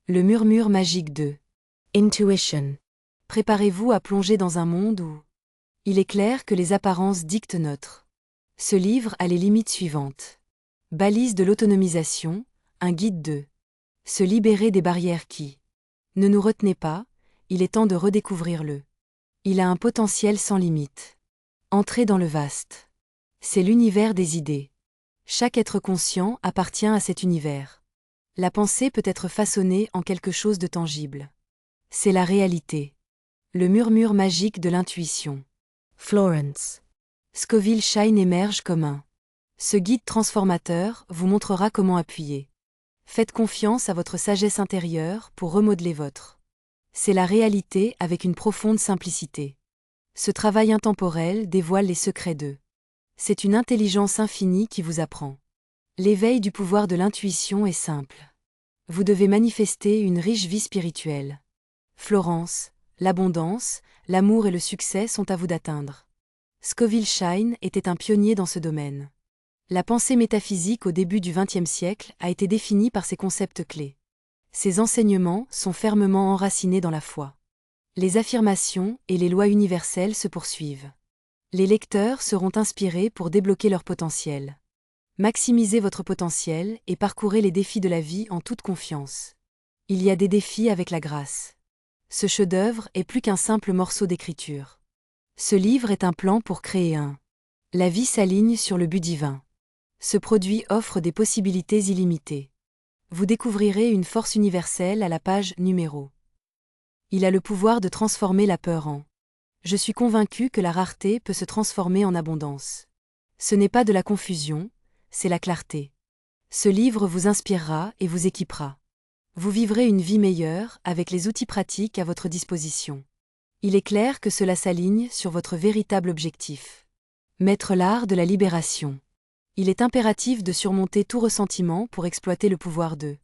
Le murmure magique de Intuition. Préparez-vous à plonger dans un monde où il est clair que les apparences dictent notre. Ce livre a les limites suivantes. Balise de l'autonomisation, un guide de se libérer des barrières qui ne nous retenaient pas, il est temps de redécouvrir le. Il a un potentiel sans limite. Entrez dans le vaste. C'est l'univers des idées. Chaque être conscient appartient à cet univers. La pensée peut être façonnée en quelque chose de tangible. C'est la réalité. Le murmure magique de l'intuition. Florence. Scoville Shine émerge comme un. Ce guide transformateur vous montrera comment appuyer. Faites confiance à votre sagesse intérieure pour remodeler votre. C'est la réalité avec une profonde simplicité. Ce travail intemporel dévoile les secrets d'eux. C'est une intelligence infinie qui vous apprend. L'éveil du pouvoir de l'intuition est simple. Vous devez manifester une riche vie spirituelle. Florence, l'abondance, l'amour et le succès sont à vous d'atteindre. Scoville Shine était un pionnier dans ce domaine. La pensée métaphysique au début du XXe siècle a été définie par ces concepts clés. Ces enseignements sont fermement enracinés dans la foi. Les affirmations et les lois universelles se poursuivent. Les lecteurs seront inspirés pour débloquer leur potentiel. Maximisez votre potentiel et parcourez les défis de la vie en toute confiance. Il y a des défis avec la grâce. Ce chef-d'œuvre est plus qu'un simple morceau d'écriture. Ce livre est un plan pour créer un. La vie s'aligne sur le but divin. Ce produit offre des possibilités illimitées. Vous découvrirez une force universelle à la page numéro. Il a le pouvoir de transformer la peur en. Je suis convaincu que la rareté peut se transformer en abondance. Ce n'est pas de la confusion, c'est la clarté. Ce livre vous inspirera et vous équipera. Vous vivrez une vie meilleure avec les outils pratiques à votre disposition. Il est clair que cela s'aligne sur votre véritable objectif. Mettre l'art de la libération. Il est impératif de surmonter tout ressentiment pour exploiter le pouvoir d'eux.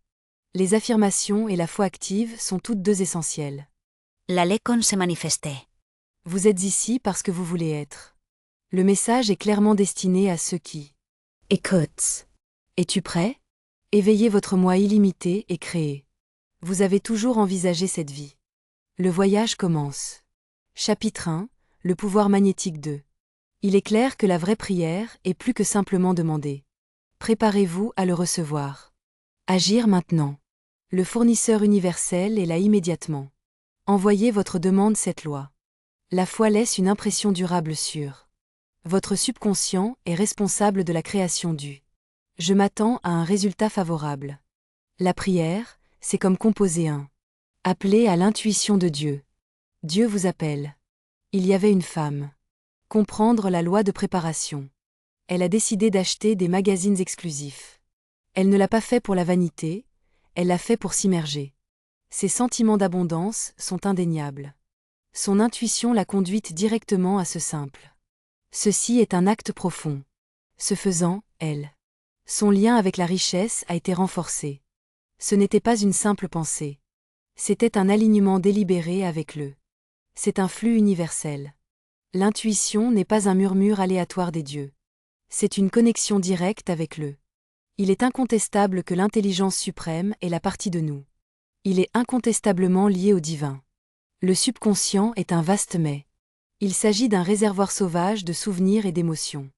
Les affirmations et la foi active sont toutes deux essentielles. La lecon se manifestait. Vous êtes ici parce que vous voulez être. Le message est clairement destiné à ceux qui écoutent. Es-tu prêt? Éveillez votre moi illimité et créez. Vous avez toujours envisagé cette vie. Le voyage commence. Chapitre 1, le pouvoir magnétique 2. Il est clair que la vraie prière est plus que simplement demander. Préparez-vous à le recevoir. Agir maintenant. Le fournisseur universel est là immédiatement. Envoyez votre demande cette loi. La foi laisse une impression durable sur. Votre subconscient est responsable de la création du. Je m'attends à un résultat favorable. La prière, c'est comme composer un. Appelez à l'intuition de Dieu. Dieu vous appelle. Il y avait une femme. Comprendre la loi de préparation. Elle a décidé d'acheter des magazines exclusifs. Elle ne l'a pas fait pour la vanité, elle l'a fait pour s'immerger. Ses sentiments d'abondance sont indéniables. Son intuition l'a conduite directement à ce simple. Ceci est un acte profond. Ce faisant, son lien avec la richesse a été renforcé. Ce n'était pas une simple pensée. C'était un alignement délibéré avec le. C'est un flux universel. L'intuition n'est pas un murmure aléatoire des dieux. C'est une connexion directe avec le. Il est incontestable que l'intelligence suprême est la partie de nous. Il est incontestablement lié au divin. Le subconscient est un vaste mais. Il s'agit d'un réservoir sauvage de souvenirs et d'émotions.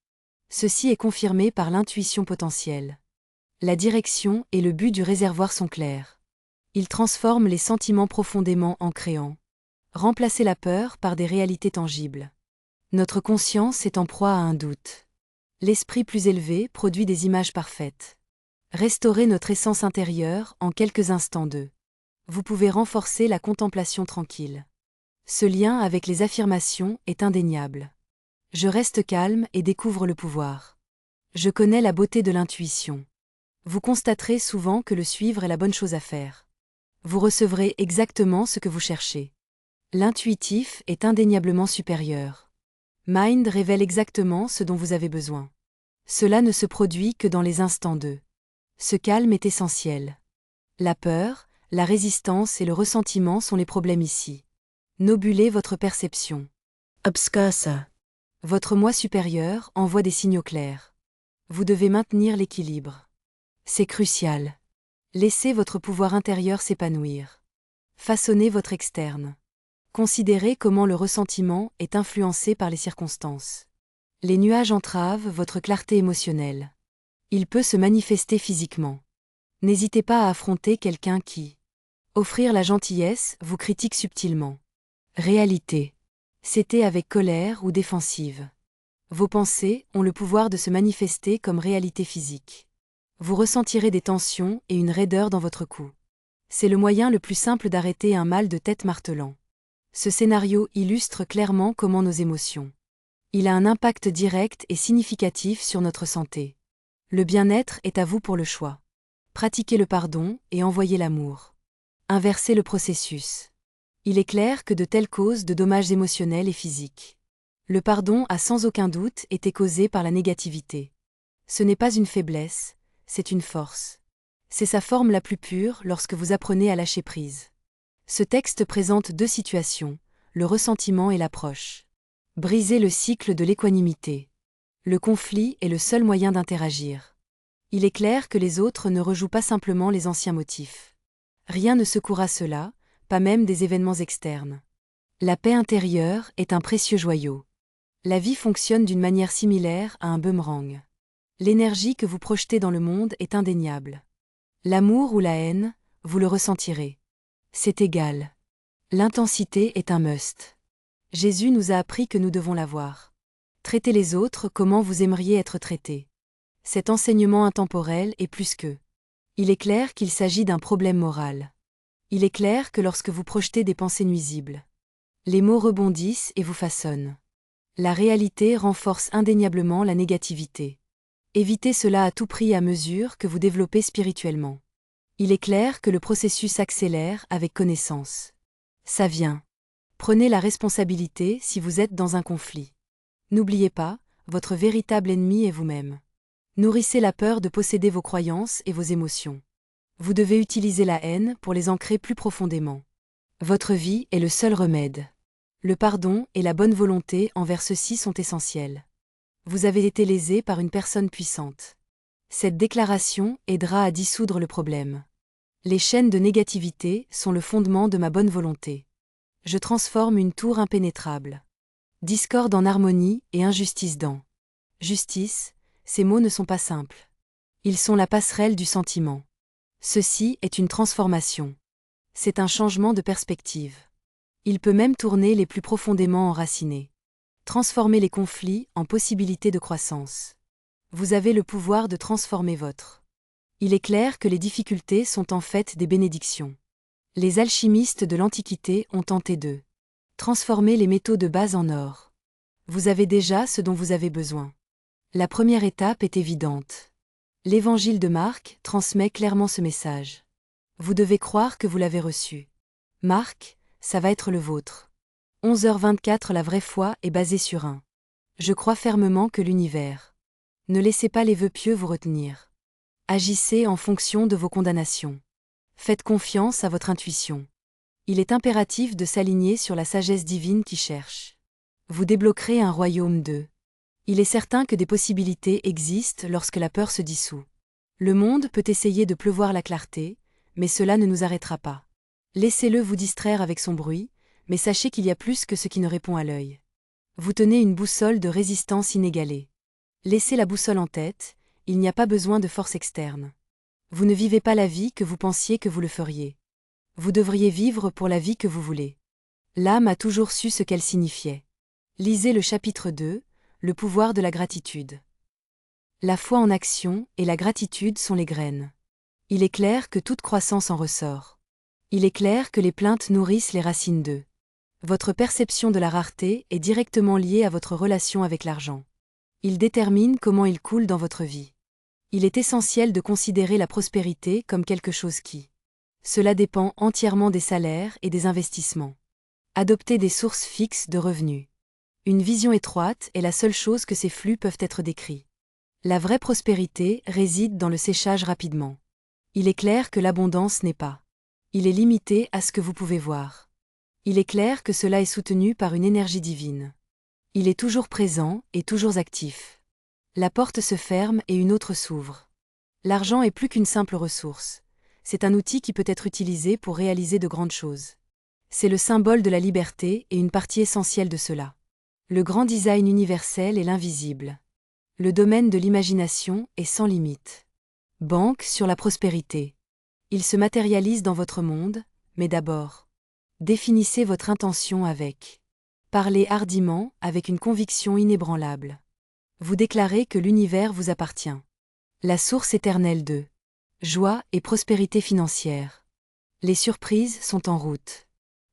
Ceci est confirmé par l'intuition potentielle. La direction et le but du réservoir sont clairs. Il transforme les sentiments profondément en créant. Remplacer la peur par des réalités tangibles. Notre conscience est en proie à un doute. L'esprit plus élevé produit des images parfaites. Restaurer notre essence intérieure en quelques instants d'eux. Vous pouvez renforcer la contemplation tranquille. Ce lien avec les affirmations est indéniable. Je reste calme et découvre le pouvoir. Je connais la beauté de l'intuition. Vous constaterez souvent que le suivre est la bonne chose à faire. Vous recevrez exactement ce que vous cherchez. L'intuitif est indéniablement supérieur. Mind révèle exactement ce dont vous avez besoin. Cela ne se produit que dans les instants d'eux. Ce calme est essentiel. La peur, la résistance et le ressentiment sont les problèmes ici. Nobulez votre perception. Obscursa. Votre moi supérieur envoie des signaux clairs. Vous devez maintenir l'équilibre. C'est crucial. Laissez votre pouvoir intérieur s'épanouir. Façonnez votre externe. Considérez comment le ressentiment est influencé par les circonstances. Les nuages entravent votre clarté émotionnelle. Il peut se manifester physiquement. N'hésitez pas à affronter quelqu'un qui, offrir la gentillesse, vous critique subtilement. Réalité. C'était avec colère ou défensive. Vos pensées ont le pouvoir de se manifester comme réalité physique. Vous ressentirez des tensions et une raideur dans votre cou. C'est le moyen le plus simple d'arrêter un mal de tête martelant. Ce scénario illustre clairement comment nos émotions. Il a un impact direct et significatif sur notre santé. Le bien-être est à vous pour le choix. Pratiquez le pardon et envoyez l'amour. Inversez le processus. Il est clair que de telles causent de dommages émotionnels et physiques. Le pardon a sans aucun doute été causé par la négativité. Ce n'est pas une faiblesse, c'est une force. C'est sa forme la plus pure lorsque vous apprenez à lâcher prise. Ce texte présente deux situations, le ressentiment et l'approche. Brisez le cycle de l'équanimité. Le conflit est le seul moyen d'interagir. Il est clair que les autres ne rejouent pas simplement les anciens motifs. Rien ne secoura cela, pas même des événements externes. La paix intérieure est un précieux joyau. La vie fonctionne d'une manière similaire à un boomerang. L'énergie que vous projetez dans le monde est indéniable. L'amour ou la haine, vous le ressentirez. C'est égal. L'intensité est un must. Jésus nous a appris que nous devons l'avoir. Traitez les autres comment vous aimeriez être traités. Cet enseignement intemporel est plus que. Il est clair qu'il s'agit d'un problème moral. Il est clair que lorsque vous projetez des pensées nuisibles, les mots rebondissent et vous façonnent. La réalité renforce indéniablement la négativité. Évitez cela à tout prix à mesure que vous développez spirituellement. Il est clair que le processus accélère avec connaissance. Ça vient. Prenez la responsabilité si vous êtes dans un conflit. N'oubliez pas, votre véritable ennemi est vous-même. Nourrissez la peur de posséder vos croyances et vos émotions. Vous devez utiliser la haine pour les ancrer plus profondément. Votre vie est le seul remède. Le pardon et la bonne volonté envers ceux-ci sont essentiels. Vous avez été lésé par une personne puissante. Cette déclaration aidera à dissoudre le problème. Les chaînes de négativité sont le fondement de ma bonne volonté. Je transforme une tour impénétrable. Discorde en harmonie et injustice dans. Justice, ces mots ne sont pas simples. Ils sont la passerelle du sentiment. Ceci est une transformation. C'est un changement de perspective. Il peut même tourner les plus profondément enracinés. Transformer les conflits en possibilités de croissance. Vous avez le pouvoir de transformer votre. Il est clair que les difficultés sont en fait des bénédictions. Les alchimistes de l'Antiquité ont tenté de transformer les métaux de base en or. Vous avez déjà ce dont vous avez besoin. La première étape est évidente. L'Évangile de Marc transmet clairement ce message. Vous devez croire que vous l'avez reçu. Marc, ça va être le vôtre. 11h24 La vraie foi est basée sur un. Je crois fermement que l'univers. Ne laissez pas les vœux pieux vous retenir. Agissez en fonction de vos condamnations. Faites confiance à votre intuition. Il est impératif de s'aligner sur la sagesse divine qui cherche. Vous débloquerez un royaume de. Il est certain que des possibilités existent lorsque la peur se dissout. Le monde peut essayer de pleuvoir la clarté, mais cela ne nous arrêtera pas. Laissez-le vous distraire avec son bruit, mais sachez qu'il y a plus que ce qui ne répond à l'œil. Vous tenez une boussole de résistance inégalée. Laissez la boussole en tête, il n'y a pas besoin de force externe. Vous ne vivez pas la vie que vous pensiez que vous le feriez. Vous devriez vivre pour la vie que vous voulez. L'âme a toujours su ce qu'elle signifiait. Lisez le chapitre 2, le pouvoir de la gratitude. La foi en action et la gratitude sont les graines. Il est clair que toute croissance en ressort. Il est clair que les plaintes nourrissent les racines d'eux. Votre perception de la rareté est directement liée à votre relation avec l'argent. Il détermine comment il coule dans votre vie. Il est essentiel de considérer la prospérité comme quelque chose qui. Cela dépend entièrement des salaires et des investissements. Adoptez des sources fixes de revenus. Une vision étroite est la seule chose que ces flux peuvent être décrits. La vraie prospérité réside dans le séchage rapidement. Il est clair que l'abondance n'est pas. Il est limité à ce que vous pouvez voir. Il est clair que cela est soutenu par une énergie divine. Il est toujours présent et toujours actif. La porte se ferme et une autre s'ouvre. L'argent est plus qu'une simple ressource. c'est un outil qui peut être utilisé pour réaliser de grandes choses. C'est le symbole de la liberté et une partie essentielle de cela. Le grand design universel est l'invisible. Le domaine de l'imagination est sans limite. Banque sur la prospérité. Il se matérialise dans votre monde, mais d'abord, définissez votre intention avec. Parlez hardiment, avec une conviction inébranlable. Vous déclarez que l'univers vous appartient. La source éternelle de joie et prospérité financière. Les surprises sont en route.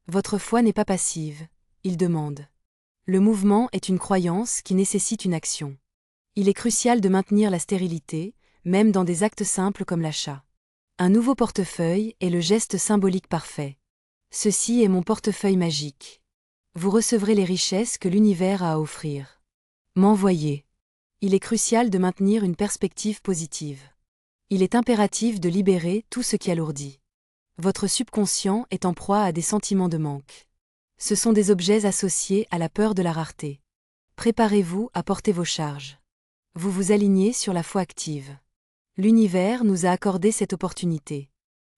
Votre foi n'est pas passive, il demande. Le mouvement est une croyance qui nécessite une action. Il est crucial de maintenir la stérilité, même dans des actes simples comme l'achat. Un nouveau portefeuille est le geste symbolique parfait. Ceci est mon portefeuille magique. Vous recevrez les richesses que l'univers a à offrir. M'envoyer. Il est crucial de maintenir une perspective positive. Il est impératif de libérer tout ce qui alourdit. Votre subconscient est en proie à des sentiments de manque. Ce sont des objets associés à la peur de la rareté. Préparez-vous à porter vos charges. Vous vous alignez sur la foi active. L'univers nous a accordé cette opportunité.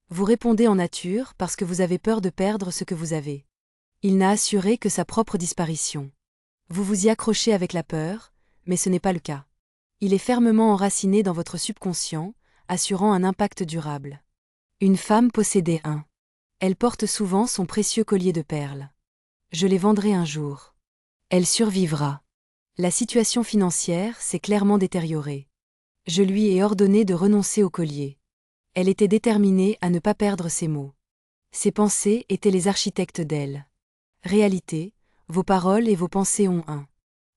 Vous répondez en nature parce que vous avez peur de perdre ce que vous avez. Il n'a assuré que sa propre disparition. Vous vous y accrochez avec la peur, mais ce n'est pas le cas. Il est fermement enraciné dans votre subconscient, assurant un impact durable. Une femme possédait un. Elle porte souvent son précieux collier de perles. Je les vendrai un jour. Elle survivra. La situation financière s'est clairement détériorée. Je lui ai ordonné de renoncer au collier. Elle était déterminée à ne pas perdre ses mots. Ses pensées étaient les architectes d'elle. Réalité, vos paroles et vos pensées ont un.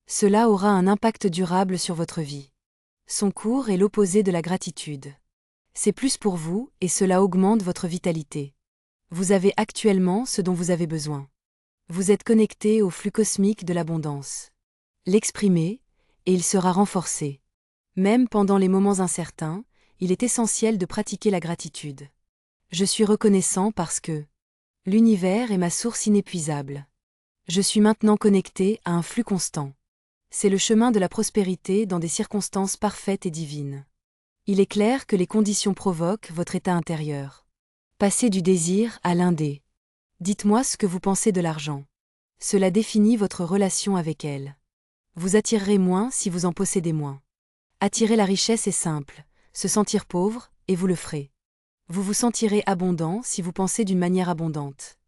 Cela aura un impact durable sur votre vie. Son cours est l'opposé de la gratitude. C'est plus pour vous et cela augmente votre vitalité. Vous avez actuellement ce dont vous avez besoin. Vous êtes connecté au flux cosmique de l'abondance. L'exprimez, et il sera renforcé. Même pendant les moments incertains, il est essentiel de pratiquer la gratitude. Je suis reconnaissant parce que l'univers est ma source inépuisable. Je suis maintenant connecté à un flux constant. C'est le chemin de la prospérité dans des circonstances parfaites et divines. Il est clair que les conditions provoquent votre état intérieur. Passez du désir à l'indé. Dites-moi ce que vous pensez de l'argent. Cela définit votre relation avec elle. Vous attirerez moins si vous en possédez moins. Attirer la richesse est simple, se sentir pauvre, et vous le ferez. Vous vous sentirez abondant si vous pensez d'une manière abondante.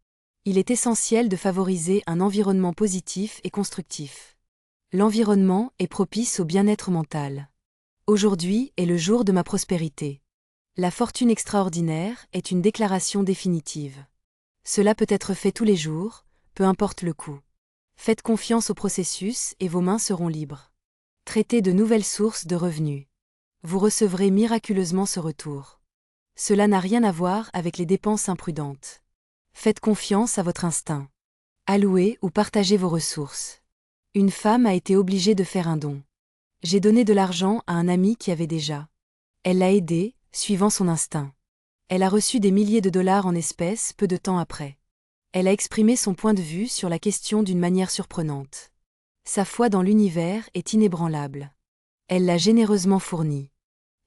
Il est essentiel de favoriser un environnement positif et constructif. L'environnement est propice au bien-être mental. Aujourd'hui est le jour de ma prospérité. La fortune extraordinaire est une déclaration définitive. Cela peut être fait tous les jours, peu importe le coût. Faites confiance au processus et vos mains seront libres. Traitez de nouvelles sources de revenus. Vous recevrez miraculeusement ce retour. Cela n'a rien à voir avec les dépenses imprudentes. Faites confiance à votre instinct. Allouez ou partagez vos ressources. Une femme a été obligée de faire un don. J'ai donné de l'argent à un ami qui avait déjà. Elle l'a aidé, suivant son instinct. Elle a reçu des milliers de dollars en espèces peu de temps après. Elle a exprimé son point de vue sur la question d'une manière surprenante. Sa foi dans l'univers est inébranlable. Elle l'a généreusement fourni.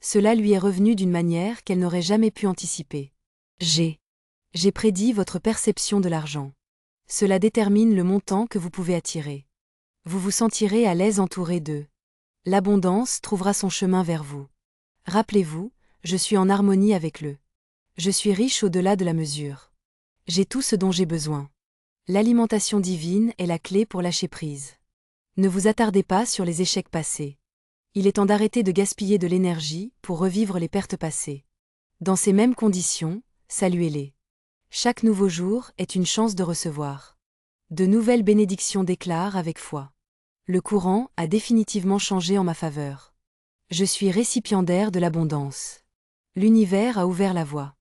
Cela lui est revenu d'une manière qu'elle n'aurait jamais pu anticiper. J'ai prédit votre perception de l'argent. Cela détermine le montant que vous pouvez attirer. Vous vous sentirez à l'aise entouré d'eux. L'abondance trouvera son chemin vers vous. Rappelez-vous, je suis en harmonie avec le. Je suis riche au-delà de la mesure. J'ai tout ce dont j'ai besoin. L'alimentation divine est la clé pour lâcher prise. Ne vous attardez pas sur les échecs passés. Il est temps d'arrêter de gaspiller de l'énergie pour revivre les pertes passées. Dans ces mêmes conditions, saluez-les. Chaque nouveau jour est une chance de recevoir. De nouvelles bénédictions déclarent avec foi. Le courant a définitivement changé en ma faveur. Je suis récipiendaire de l'abondance. L'univers a ouvert la voie.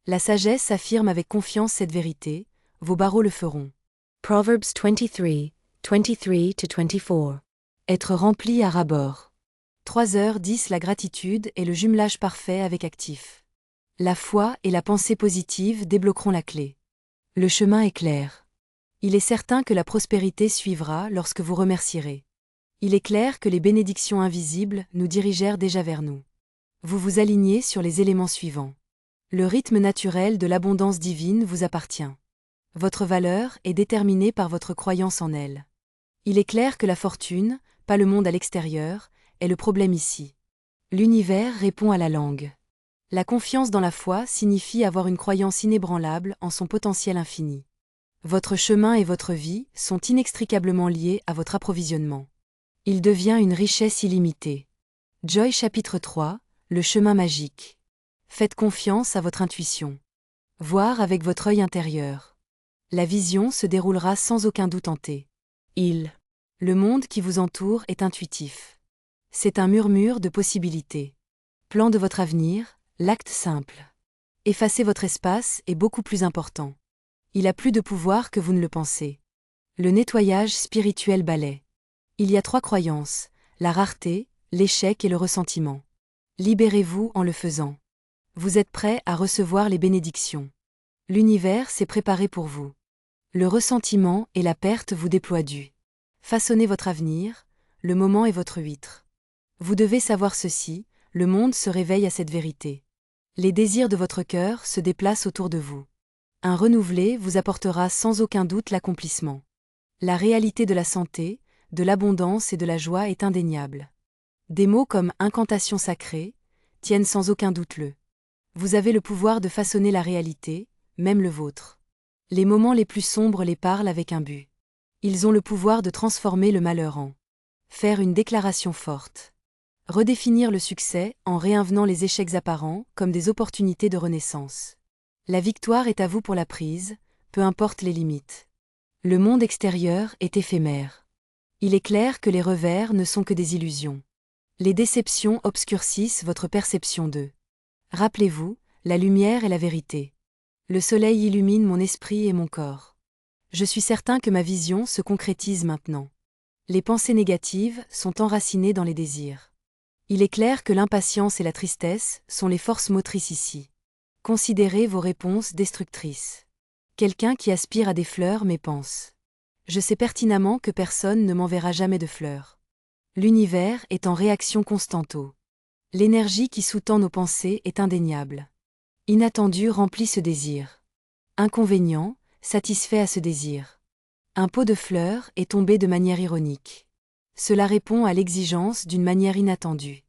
La sagesse affirme avec confiance cette vérité, vos barreaux le feront. Proverbs 23, 23-24. Être rempli à ras-bord. 3h10 La gratitude est le jumelage parfait avec actif. La foi et la pensée positive débloqueront la clé. Le chemin est clair. Il est certain que la prospérité suivra lorsque vous remercierez. Il est clair que les bénédictions invisibles nous dirigèrent déjà vers nous. Vous vous alignez sur les éléments suivants. Le rythme naturel de l'abondance divine vous appartient. Votre valeur est déterminée par votre croyance en elle. Il est clair que la fortune, pas le monde à l'extérieur, est le problème ici. L'univers répond à la langue. La confiance dans la foi signifie avoir une croyance inébranlable en son potentiel infini. Votre chemin et votre vie sont inextricablement liés à votre approvisionnement. Il devient une richesse illimitée. Joy chapitre 3, le chemin magique. Faites confiance à votre intuition. Voir avec votre œil intérieur. La vision se déroulera sans aucun doute en T. Le monde qui vous entoure est intuitif. C'est un murmure de possibilités. Plan de votre avenir, l'acte simple. Effacer votre espace est beaucoup plus important. Il a plus de pouvoir que vous ne le pensez. Le nettoyage spirituel balaie. Il y a 3 croyances, la rareté, l'échec et le ressentiment. Libérez-vous en le faisant. Vous êtes prêt à recevoir les bénédictions. L'univers s'est préparé pour vous. Le ressentiment et la perte vous déploient du. Façonnez votre avenir, le moment est votre huître. Vous devez savoir ceci, le monde se réveille à cette vérité. Les désirs de votre cœur se déplacent autour de vous. Un renouvelé vous apportera sans aucun doute l'accomplissement. La réalité de la santé, de l'abondance et de la joie est indéniable. Des mots comme incantation sacrée tiennent sans aucun doute le. Vous avez le pouvoir de façonner la réalité, même le vôtre. Les moments les plus sombres les parlent avec un but. Ils ont le pouvoir de transformer le malheur en. Faire une déclaration forte. Redéfinir le succès en réinvenant les échecs apparents comme des opportunités de renaissance. La victoire est à vous pour la prise, peu importe les limites. Le monde extérieur est éphémère. Il est clair que les revers ne sont que des illusions. Les déceptions obscurcissent votre perception d'eux. Rappelez-vous, la lumière est la vérité. Le soleil illumine mon esprit et mon corps. Je suis certain que ma vision se concrétise maintenant. Les pensées négatives sont enracinées dans les désirs. Il est clair que l'impatience et la tristesse sont les forces motrices ici. Considérez vos réponses destructrices. Quelqu'un qui aspire à des fleurs m'épense. Je sais pertinemment que personne ne m'enverra jamais de fleurs. L'univers est en réaction constante. L'énergie qui sous-tend nos pensées est indéniable. Inattendu remplit ce désir. Inconvénient, satisfait à ce désir. Un pot de fleurs est tombé de manière ironique. Cela répond à l'exigence d'une manière inattendue.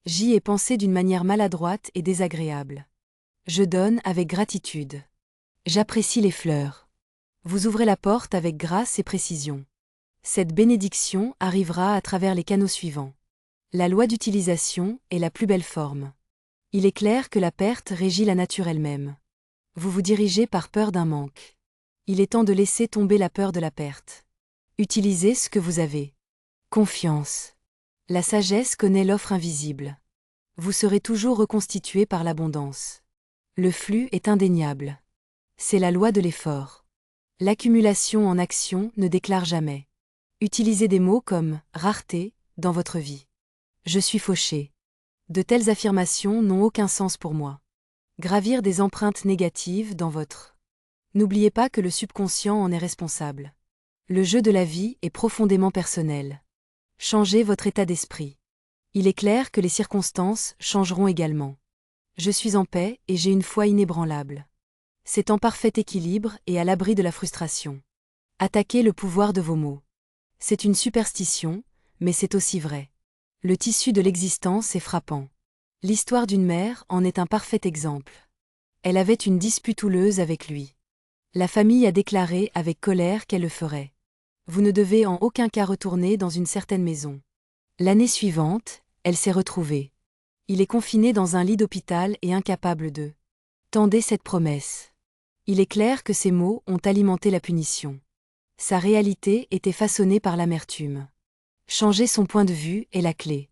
J'y ai pensé d'une manière maladroite et désagréable. Je donne avec gratitude. J'apprécie les fleurs. Vous ouvrez la porte avec grâce et précision. Cette bénédiction arrivera à travers les canaux suivants. La loi d'utilisation est la plus belle forme. Il est clair que la perte régit la nature elle-même. Vous vous dirigez par peur d'un manque. Il est temps de laisser tomber la peur de la perte. Utilisez ce que vous avez. Confiance. La sagesse connaît l'offre invisible. Vous serez toujours reconstitué par l'abondance. Le flux est indéniable. C'est la loi de l'effort. L'accumulation en action ne déclare jamais. Utilisez des mots comme « rareté » dans votre vie. Je suis fauché. De telles affirmations n'ont aucun sens pour moi. Gravir des empreintes négatives dans votre. N'oubliez pas que le subconscient en est responsable. Le jeu de la vie est profondément personnel. Changez votre état d'esprit. Il est clair que les circonstances changeront également. Je suis en paix et j'ai une foi inébranlable. C'est en parfait équilibre et à l'abri de la frustration. Attaquez le pouvoir de vos mots. C'est une superstition, mais c'est aussi vrai. Le tissu de l'existence est frappant. L'histoire d'une mère en est un parfait exemple. Elle avait une dispute houleuse avec lui. La famille a déclaré avec colère qu'elle le ferait. Vous ne devez en aucun cas retourner dans une certaine maison. L'année suivante, elle s'est retrouvée. Il est confiné dans un lit d'hôpital et incapable de. Tendez cette promesse. Il est clair que ces mots ont alimenté la punition. Sa réalité était façonnée par l'amertume. Changer son point de vue est la clé.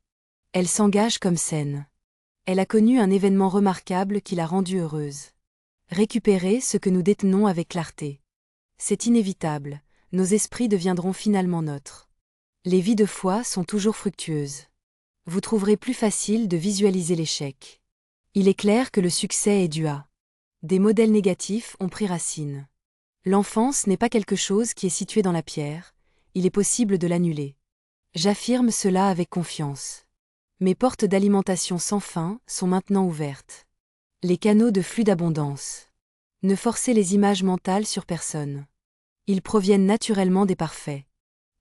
Elle s'engage comme saine. Elle a connu un événement remarquable qui l'a rendue heureuse. Récupérez ce que nous détenons avec clarté. C'est inévitable, nos esprits deviendront finalement nôtres. Les vies de foi sont toujours fructueuses. Vous trouverez plus facile de visualiser l'échec. Il est clair que le succès est dû à. Des modèles négatifs ont pris racine. L'enfance n'est pas quelque chose qui est situé dans la pierre, il est possible de l'annuler. J'affirme cela avec confiance. Mes portes d'alimentation sans fin sont maintenant ouvertes. Les canaux de flux d'abondance. Ne forcez les images mentales sur personne. Ils proviennent naturellement des parfaits.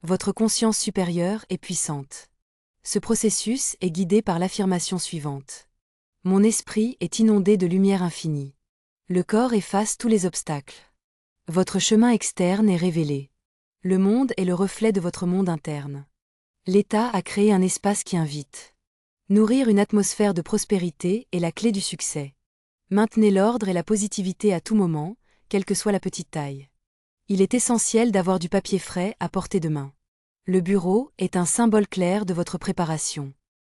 Votre conscience supérieure est puissante. Ce processus est guidé par l'affirmation suivante. Mon esprit est inondé de lumière infinie. Le corps efface tous les obstacles. Votre chemin externe est révélé. Le monde est le reflet de votre monde interne. L'État a créé un espace qui invite. Nourrir une atmosphère de prospérité est la clé du succès. Maintenez l'ordre et la positivité à tout moment, quelle que soit la petite taille. Il est essentiel d'avoir du papier frais à portée de main. Le bureau est un symbole clair de votre préparation.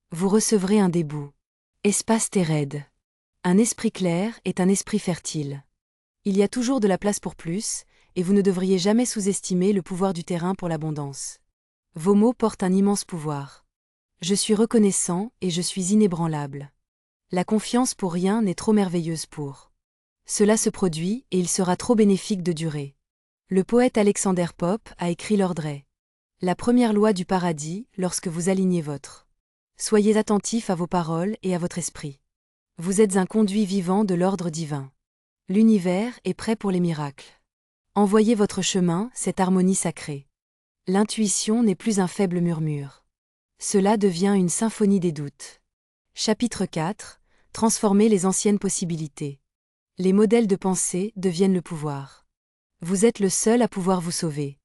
Vous recevrez un débout. Espace Térède. Un esprit clair est un esprit fertile. Il y a toujours de la place pour plus, et vous ne devriez jamais sous-estimer le pouvoir du terrain pour l'abondance. Vos mots portent un immense pouvoir. Je suis reconnaissant et je suis inébranlable. La confiance pour rien n'est trop merveilleuse pour. Cela se produit et il sera trop bénéfique de durer. Le poète Alexander Pope a écrit l'ordre est. La première loi du paradis lorsque vous alignez votre. Soyez attentifs à vos paroles et à votre esprit. Vous êtes un conduit vivant de l'ordre divin. L'univers est prêt pour les miracles. Envoyez votre chemin, cette harmonie sacrée. L'intuition n'est plus un faible murmure. Cela devient une symphonie des doutes. Chapitre 4. Transformer les anciennes possibilités. Les modèles de pensée deviennent le pouvoir. Vous êtes le seul à pouvoir vous sauver.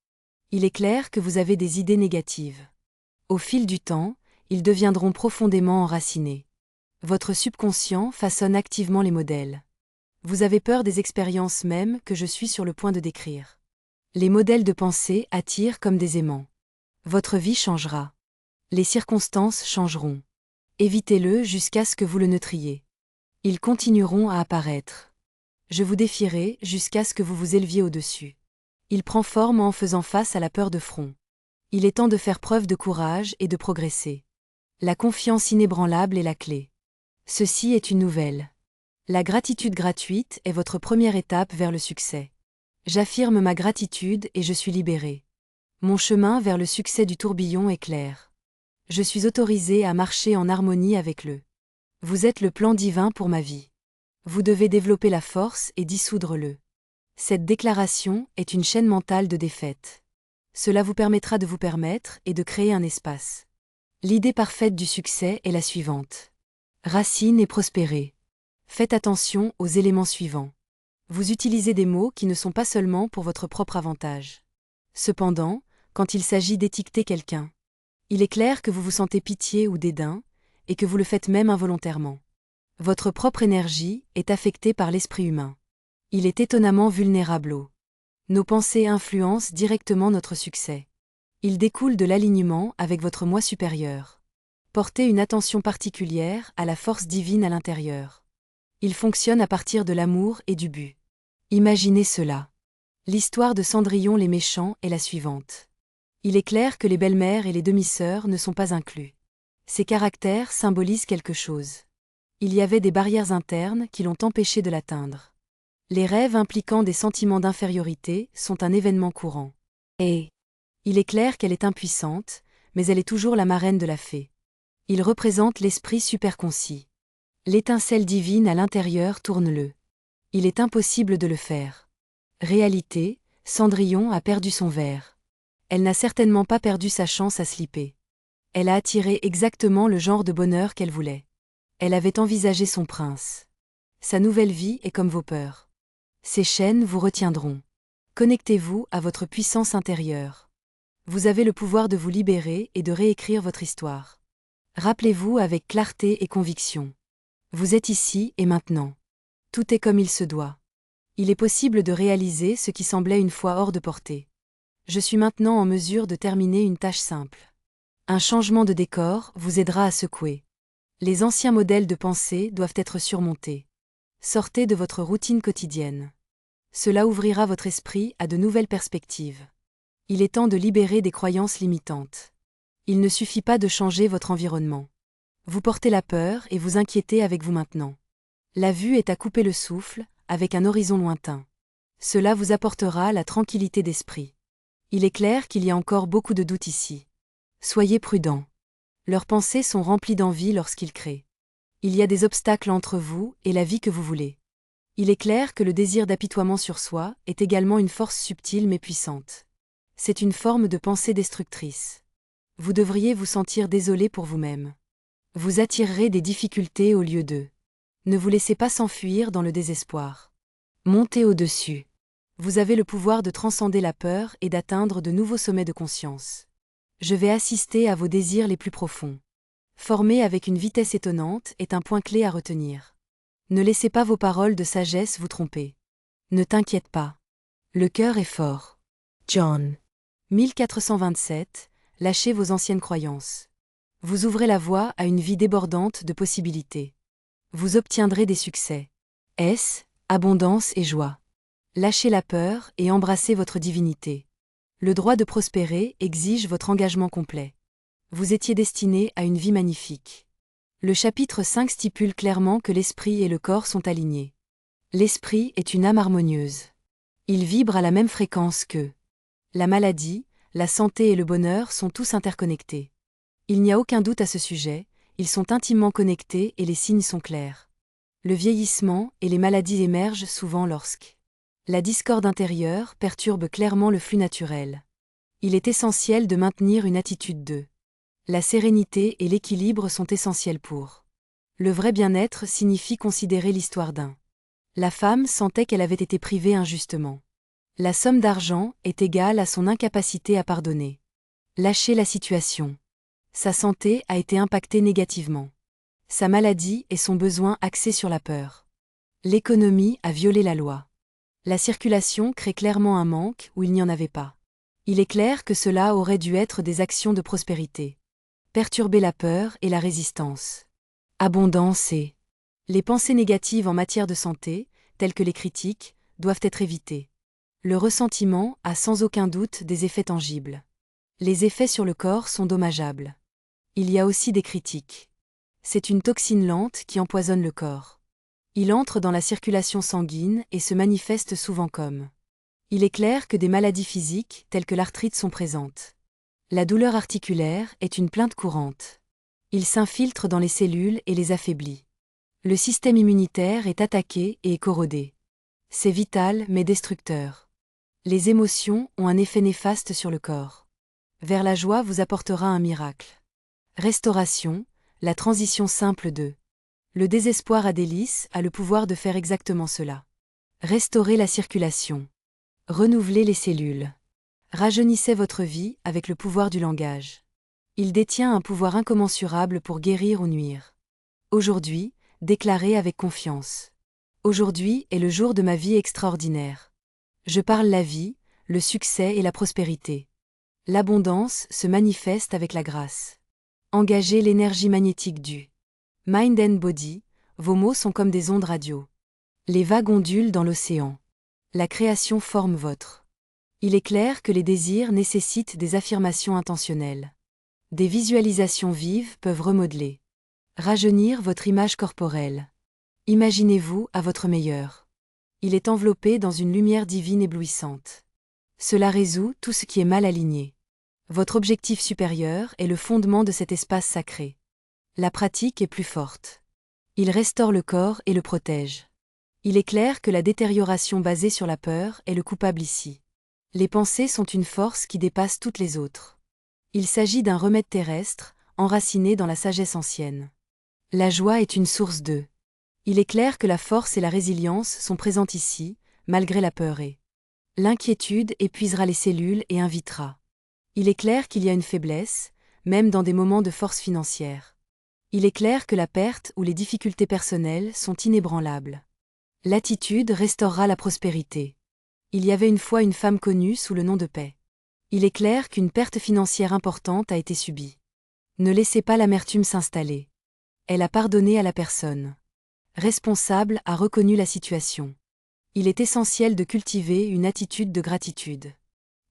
Il est clair que vous avez des idées négatives. Au fil du temps, ils deviendront profondément enracinés. Votre subconscient façonne activement les modèles. Vous avez peur des expériences mêmes que je suis sur le point de décrire. Les modèles de pensée attirent comme des aimants. Votre vie changera. Les circonstances changeront. Évitez-le jusqu'à ce que vous le neutriez. Ils continueront à apparaître. Je vous défierai jusqu'à ce que vous vous éleviez au-dessus. Il prend forme en faisant face à la peur de front. Il est temps de faire preuve de courage et de progresser. La confiance inébranlable est la clé. Ceci est une nouvelle. La gratitude gratuite est votre première étape vers le succès. J'affirme ma gratitude et je suis libéré. Mon chemin vers le succès du tourbillon est clair. Je suis autorisé à marcher en harmonie avec le. Vous êtes le plan divin pour ma vie. Vous devez développer la force et dissoudre le. Cette déclaration est une chaîne mentale de défaite. Cela vous permettra de vous permettre et de créer un espace. L'idée parfaite du succès est la suivante. Racine et prospérer. Faites attention aux éléments suivants. Vous utilisez des mots qui ne sont pas seulement pour votre propre avantage. Cependant, quand il s'agit d'étiqueter quelqu'un, il est clair que vous vous sentez pitié ou dédain, et que vous le faites même involontairement. Votre propre énergie est affectée par l'esprit humain. Il est étonnamment vulnérable au. Nos pensées influencent directement notre succès. Il découle de l'alignement avec votre moi supérieur. Portez une attention particulière à la force divine à l'intérieur. Il fonctionne à partir de l'amour et du but. Imaginez cela. L'histoire de Cendrillon les méchants est la suivante. Il est clair que les belles-mères et les demi-sœurs ne sont pas inclus. Ces caractères symbolisent quelque chose. Il y avait des barrières internes qui l'ont empêché de l'atteindre. Les rêves impliquant des sentiments d'infériorité sont un événement courant. Et il est clair qu'elle est impuissante, mais elle est toujours la marraine de la fée. Il représente l'esprit superconcis. L'étincelle divine à l'intérieur tourne-le. Il est impossible de le faire. Réalité, Cendrillon a perdu son verre. Elle n'a certainement pas perdu sa chance à slipper. Elle a attiré exactement le genre de bonheur qu'elle voulait. Elle avait envisagé son prince. Sa nouvelle vie est comme vos peurs. Ces chaînes vous retiendront. Connectez-vous à votre puissance intérieure. Vous avez le pouvoir de vous libérer et de réécrire votre histoire. Rappelez-vous avec clarté et conviction. Vous êtes ici et maintenant. Tout est comme il se doit. Il est possible de réaliser ce qui semblait une fois hors de portée. Je suis maintenant en mesure de terminer une tâche simple. Un changement de décor vous aidera à secouer. Les anciens modèles de pensée doivent être surmontés. Sortez de votre routine quotidienne. Cela ouvrira votre esprit à de nouvelles perspectives. Il est temps de libérer des croyances limitantes. Il ne suffit pas de changer votre environnement. Vous portez la peur et vous inquiétez avec vous maintenant. La vue est à couper le souffle, avec un horizon lointain. Cela vous apportera la tranquillité d'esprit. Il est clair qu'il y a encore beaucoup de doutes ici. Soyez prudents. Leurs pensées sont remplies d'envie lorsqu'ils créent. Il y a des obstacles entre vous et la vie que vous voulez. Il est clair que le désir d'apitoiement sur soi est également une force subtile mais puissante. C'est une forme de pensée destructrice. Vous devriez vous sentir désolé pour vous-même. Vous attirerez des difficultés au lieu d'eux. Ne vous laissez pas s'enfuir dans le désespoir. Montez au-dessus. Vous avez le pouvoir de transcender la peur et d'atteindre de nouveaux sommets de conscience. Je vais assister à vos désirs les plus profonds. Former avec une vitesse étonnante est un point clé à retenir. Ne laissez pas vos paroles de sagesse vous tromper. Ne t'inquiète pas. Le cœur est fort. John. 1427, lâchez vos anciennes croyances. Vous ouvrez la voie à une vie débordante de possibilités. Vous obtiendrez des succès. Abondance et joie. Lâchez la peur et embrassez votre divinité. Le droit de prospérer exige votre engagement complet. Vous étiez destiné à une vie magnifique. Le chapitre 5 stipule clairement que l'esprit et le corps sont alignés. L'esprit est une âme harmonieuse. Il vibre à la même fréquence que la maladie, la santé et le bonheur sont tous interconnectés. Il n'y a aucun doute à ce sujet, ils sont intimement connectés et les signes sont clairs. Le vieillissement et les maladies émergent souvent lorsque la discorde intérieure perturbe clairement le flux naturel. Il est essentiel de maintenir une attitude de la sérénité et l'équilibre sont essentiels pour le vrai bien-être signifie considérer l'histoire d'un. La femme sentait qu'elle avait été privée injustement. La somme d'argent est égale à son incapacité à pardonner. Lâcher la situation. Sa santé a été impactée négativement. Sa maladie et son besoin axés sur la peur. L'économie a violé la loi. La circulation crée clairement un manque où il n'y en avait pas. Il est clair que cela aurait dû être des actions de prospérité. Perturber la peur et la résistance. Abondance et les pensées négatives en matière de santé, telles que les critiques, doivent être évitées. Le ressentiment a sans aucun doute des effets tangibles. Les effets sur le corps sont dommageables. Il y a aussi des critiques. C'est une toxine lente qui empoisonne le corps. Il entre dans la circulation sanguine et se manifeste souvent comme. Il est clair que des maladies physiques, telles que l'arthrite, sont présentes. La douleur articulaire est une plainte courante. Il s'infiltre dans les cellules et les affaiblit. Le système immunitaire est attaqué et est corrodé. C'est vital mais destructeur. Les émotions ont un effet néfaste sur le corps. Vers la joie vous apportera un miracle. Restauration, la transition simple de. Le désespoir à délices a le pouvoir de faire exactement cela. Restaurer la circulation. Renouveler les cellules. Rajeunissez votre vie avec le pouvoir du langage. Il détient un pouvoir incommensurable pour guérir ou nuire. Aujourd'hui, déclarez avec confiance. Aujourd'hui est le jour de ma vie extraordinaire. Je parle la vie, le succès et la prospérité. L'abondance se manifeste avec la grâce. Engagez l'énergie magnétique du Mind and Body, vos mots sont comme des ondes radio. Les vagues ondulent dans l'océan. La création forme votre. Il est clair que les désirs nécessitent des affirmations intentionnelles. Des visualisations vives peuvent remodeler. Rajeunir votre image corporelle. Imaginez-vous à votre meilleur. Il est enveloppé dans une lumière divine éblouissante. Cela résout tout ce qui est mal aligné. Votre objectif supérieur est le fondement de cet espace sacré. La pratique est plus forte. Il restaure le corps et le protège. Il est clair que la détérioration basée sur la peur est le coupable ici. Les pensées sont une force qui dépasse toutes les autres. Il s'agit d'un remède terrestre, enraciné dans la sagesse ancienne. La joie est une source d'eux. Il est clair que la force et la résilience sont présentes ici, malgré la peur et l'inquiétude épuisera les cellules et invitera. Il est clair qu'il y a une faiblesse, même dans des moments de force financière. Il est clair que la perte ou les difficultés personnelles sont inébranlables. L'attitude restaurera la prospérité. Il y avait une fois une femme connue sous le nom de Paix. Il est clair qu'une perte financière importante a été subie. Ne laissez pas l'amertume s'installer. Elle a pardonné à la personne responsable a reconnu la situation. Il est essentiel de cultiver une attitude de gratitude.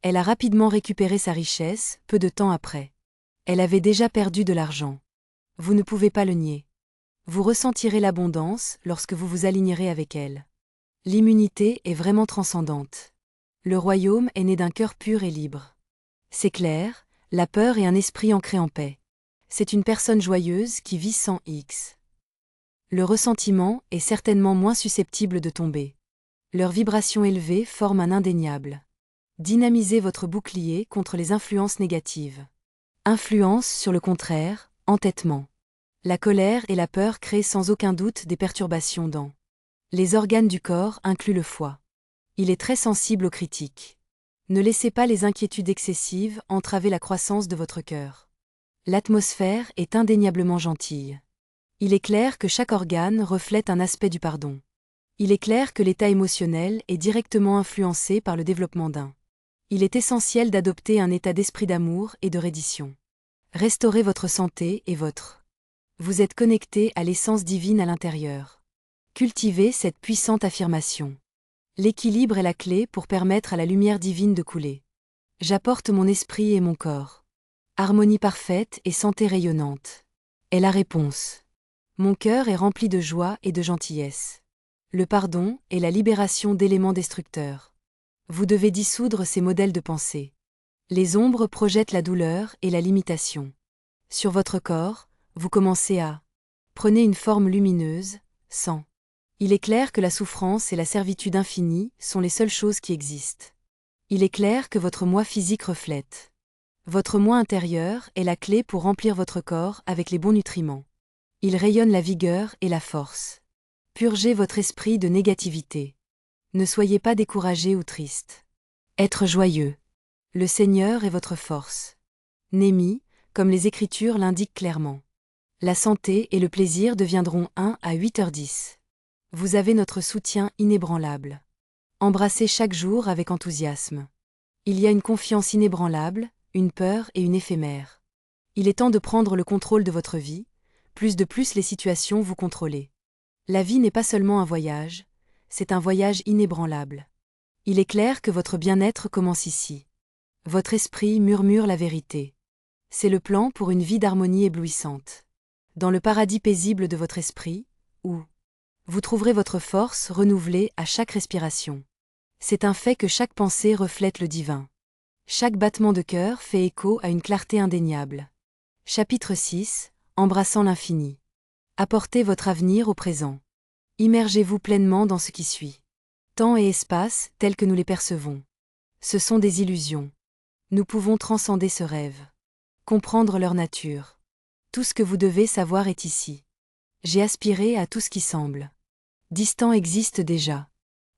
Elle a rapidement récupéré sa richesse, peu de temps après. Elle avait déjà perdu de l'argent. Vous ne pouvez pas le nier. Vous ressentirez l'abondance lorsque vous vous alignerez avec elle. L'immunité est vraiment transcendante. Le royaume est né d'un cœur pur et libre. C'est clair, la peur est un esprit ancré en paix. C'est une personne joyeuse qui vit sans X. Le ressentiment est certainement moins susceptible de tomber. Leur vibration élevée forme un indéniable. Dynamisez votre bouclier contre les influences négatives. Influence sur le contraire, entêtement. La colère et la peur créent sans aucun doute des perturbations dans les organes du corps, inclus le foie. Il est très sensible aux critiques. Ne laissez pas les inquiétudes excessives entraver la croissance de votre cœur. L'atmosphère est indéniablement gentille. Il est clair que chaque organe reflète un aspect du pardon. Il est clair que l'état émotionnel est directement influencé par le développement d'un. Il est essentiel d'adopter un état d'esprit d'amour et de reddition. Restaurez votre santé et votre. Vous êtes connecté à l'essence divine à l'intérieur. Cultivez cette puissante affirmation. L'équilibre est la clé pour permettre à la lumière divine de couler. J'apporte mon esprit et mon corps. Harmonie parfaite et santé rayonnante. Est la réponse. Mon cœur est rempli de joie et de gentillesse. Le pardon est la libération d'éléments destructeurs. Vous devez dissoudre ces modèles de pensée. Les ombres projettent la douleur et la limitation. Sur votre corps, vous commencez à. Prenez une forme lumineuse, sans. Il est clair que la souffrance et la servitude infinie sont les seules choses qui existent. Il est clair que votre moi physique reflète. Votre moi intérieur est la clé pour remplir votre corps avec les bons nutriments. Il rayonne la vigueur et la force. Purgez votre esprit de négativité. Ne soyez pas découragé ou triste. Être joyeux. Le Seigneur est votre force. Néhémie, comme les Écritures l'indiquent clairement. La santé et le plaisir deviendront 1 à 8h10. Vous avez notre soutien inébranlable. Embrassez chaque jour avec enthousiasme. Il y a une confiance inébranlable, une peur et une éphémère. Il est temps de prendre le contrôle de votre vie, plus les situations vous contrôlez. La vie n'est pas seulement un voyage, c'est un voyage inébranlable. Il est clair que votre bien-être commence ici. Votre esprit murmure la vérité. C'est le plan pour une vie d'harmonie éblouissante. Dans le paradis paisible de votre esprit, où vous trouverez votre force renouvelée à chaque respiration. C'est un fait que chaque pensée reflète le divin. Chaque battement de cœur fait écho à une clarté indéniable. Chapitre 6. Embrassant l'infini. Apportez votre avenir au présent. Immergez-vous pleinement dans ce qui suit. Temps et espace, tels que nous les percevons. Ce sont des illusions. Nous pouvons transcender ce rêve. Comprendre leur nature. Tout ce que vous devez savoir est ici. J'ai aspiré à tout ce qui semble. Distant existe déjà.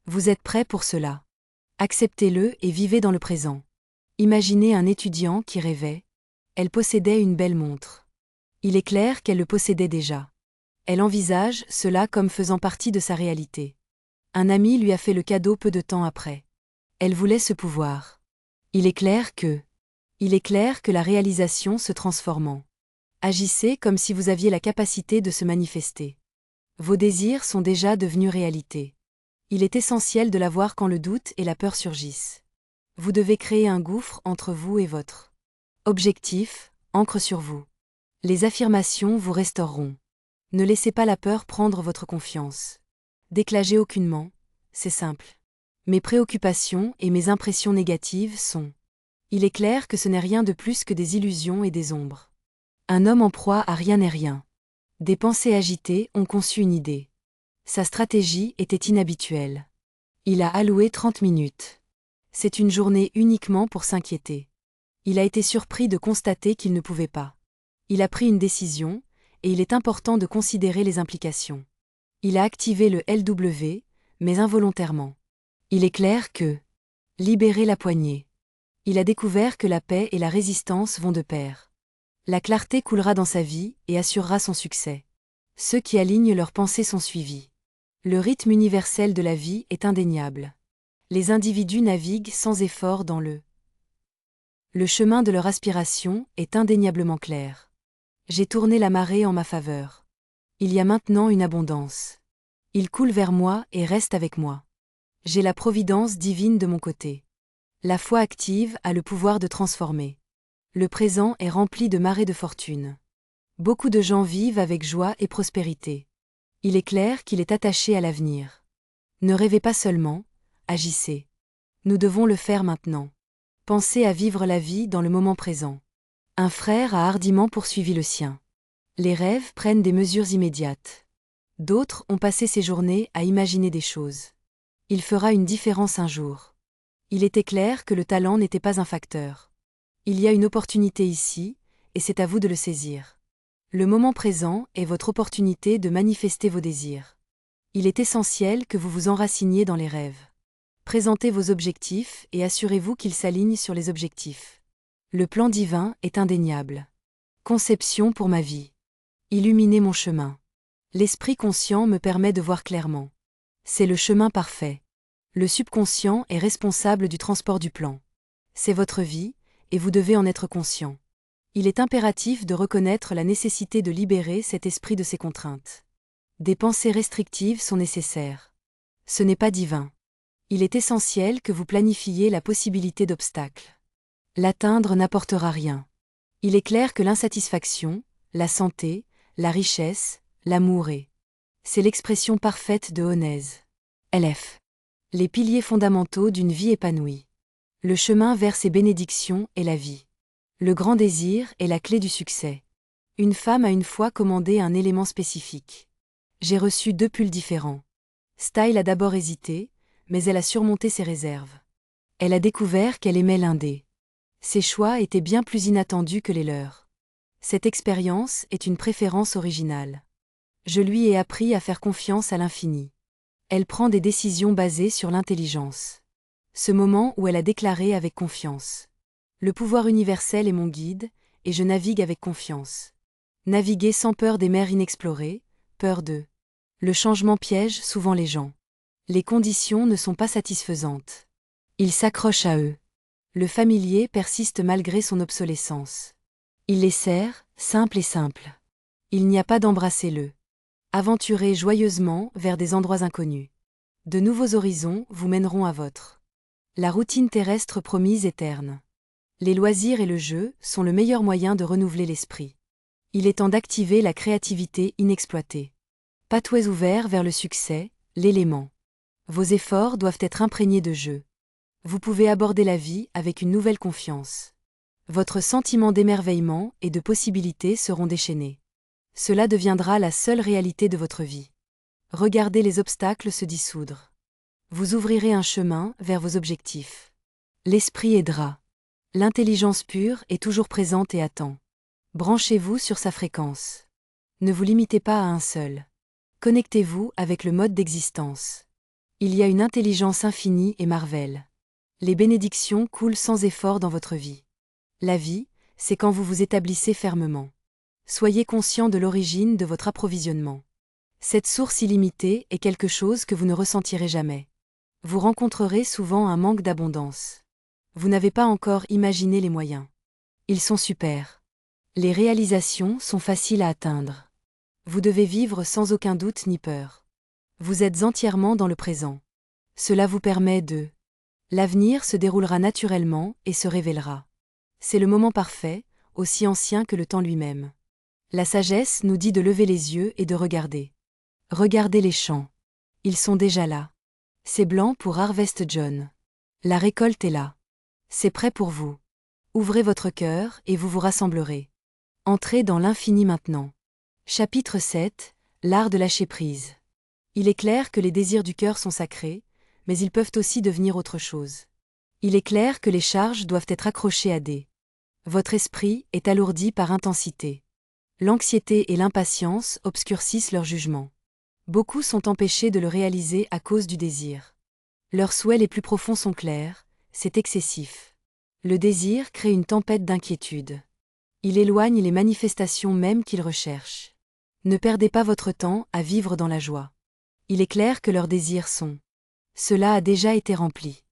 Vous êtes prêt pour cela. Acceptez-le et vivez dans le présent. Imaginez un étudiant qui rêvait. Elle possédait une belle montre. Il est clair qu'elle le possédait déjà. Elle envisage cela comme faisant partie de sa réalité. Un ami lui a fait le cadeau peu de temps après. Elle voulait ce pouvoir. Il est clair que la réalisation se transforme en. Agissez comme si vous aviez la capacité de se manifester. Vos désirs sont déjà devenus réalité. Il est essentiel de la voir quand le doute et la peur surgissent. Vous devez créer un gouffre entre vous et votre objectif, ancre sur vous. Les affirmations vous restaureront. Ne laissez pas la peur prendre votre confiance. Déclagez aucunement, c'est simple. Mes préoccupations et mes impressions négatives sont. Il est clair que ce n'est rien de plus que des illusions et des ombres. Un homme en proie à rien n'est rien. Des pensées agitées ont conçu une idée. Sa stratégie était inhabituelle. Il a alloué 30 minutes. C'est une journée uniquement pour s'inquiéter. Il a été surpris de constater qu'il ne pouvait pas. Il a pris une décision, et il est important de considérer les implications. Il a activé le LW, mais involontairement. Il est clair que. Libérer la poignée. Il a découvert que la paix et la résistance vont de pair. La clarté coulera dans sa vie et assurera son succès. Ceux qui alignent leurs pensées sont suivis. Le rythme universel de la vie est indéniable. Les individus naviguent sans effort dans le chemin de leur aspiration est indéniablement clair. J'ai tourné la marée en ma faveur. Il y a maintenant une abondance. Il coule vers moi et reste avec moi. J'ai la providence divine de mon côté. La foi active a le pouvoir de transformer. Le présent est rempli de marées de fortune. Beaucoup de gens vivent avec joie et prospérité. Il est clair qu'il est attaché à l'avenir. Ne rêvez pas seulement, agissez. Nous devons le faire maintenant. Pensez à vivre la vie dans le moment présent. Un frère a hardiment poursuivi le sien. Les rêves prennent des mesures immédiates. D'autres ont passé ces journées à imaginer des choses. Il fera une différence un jour. Il était clair que le talent n'était pas un facteur. Il y a une opportunité ici, et c'est à vous de le saisir. Le moment présent est votre opportunité de manifester vos désirs. Il est essentiel que vous vous enraciniez dans les rêves. Présentez vos objectifs et assurez-vous qu'ils s'alignent sur les objectifs. Le plan divin est indéniable. Conception pour ma vie. Illuminer mon chemin. L'esprit conscient me permet de voir clairement. C'est le chemin parfait. Le subconscient est responsable du transport du plan. C'est votre vie, et vous devez en être conscient. Il est impératif de reconnaître la nécessité de libérer cet esprit de ses contraintes. Des pensées restrictives sont nécessaires. Ce n'est pas divin. Il est essentiel que vous planifiez la possibilité d'obstacles. L'atteindre n'apportera rien. Il est clair que l'insatisfaction, la santé, la richesse, l'amour c'est l'expression parfaite de Honèse. LF. Les piliers fondamentaux d'une vie épanouie. Le chemin vers ces bénédictions est la vie. Le grand désir est la clé du succès. Une femme a une fois commandé un élément spécifique. J'ai reçu 2 pulls différents. Style a d'abord hésité, mais elle a surmonté ses réserves. Elle a découvert qu'elle aimait l'un des. Ses choix étaient bien plus inattendus que les leurs. Cette expérience est une préférence originale. Je lui ai appris à faire confiance à l'infini. Elle prend des décisions basées sur l'intelligence. Ce moment où elle a déclaré avec confiance. Le pouvoir universel est mon guide, et je navigue avec confiance. Naviguer sans peur des mers inexplorées, peur de. Le changement piège souvent les gens. Les conditions ne sont pas satisfaisantes. Ils s'accrochent à eux. Le familier persiste malgré son obsolescence. Il les serre, simple et simple. Il n'y a pas d'embrasser-le. Aventurez joyeusement vers des endroits inconnus. De nouveaux horizons vous mèneront à votre. La routine terrestre promise est terne. Les loisirs et le jeu sont le meilleur moyen de renouveler l'esprit. Il est temps d'activer la créativité inexploitée. Pathways ouverts vers le succès, l'élément. Vos efforts doivent être imprégnés de jeu. Vous pouvez aborder la vie avec une nouvelle confiance. Votre sentiment d'émerveillement et de possibilité seront déchaînés. Cela deviendra la seule réalité de votre vie. Regardez les obstacles se dissoudre. Vous ouvrirez un chemin vers vos objectifs. L'esprit aidera. L'intelligence pure est toujours présente et attend. Branchez-vous sur sa fréquence. Ne vous limitez pas à un seul. Connectez-vous avec le mode d'existence. Il y a une intelligence infinie et marvelle. Les bénédictions coulent sans effort dans votre vie. La vie, c'est quand vous vous établissez fermement. Soyez conscient de l'origine de votre approvisionnement. Cette source illimitée est quelque chose que vous ne ressentirez jamais. Vous rencontrerez souvent un manque d'abondance. Vous n'avez pas encore imaginé les moyens. Ils sont super. Les réalisations sont faciles à atteindre. Vous devez vivre sans aucun doute ni peur. Vous êtes entièrement dans le présent. Cela vous permet de. L'avenir se déroulera naturellement et se révélera. C'est le moment parfait, aussi ancien que le temps lui-même. La sagesse nous dit de lever les yeux et de regarder. Regardez les champs. Ils sont déjà là. C'est blanc pour Harvest John. La récolte est là. C'est prêt pour vous. Ouvrez votre cœur et vous vous rassemblerez. Entrez dans l'infini maintenant. Chapitre 7. L'art de lâcher prise. Il est clair que les désirs du cœur sont sacrés, mais ils peuvent aussi devenir autre chose. Il est clair que les charges doivent être accrochées à des. Votre esprit est alourdi par intensité. L'anxiété et l'impatience obscurcissent leur jugement. Beaucoup sont empêchés de le réaliser à cause du désir. Leurs souhaits les plus profonds sont clairs, c'est excessif. Le désir crée une tempête d'inquiétude. Il éloigne les manifestations même qu'ils recherchent. Ne perdez pas votre temps à vivre dans la joie. Il est clair que leurs désirs sont. Cela a déjà été rempli.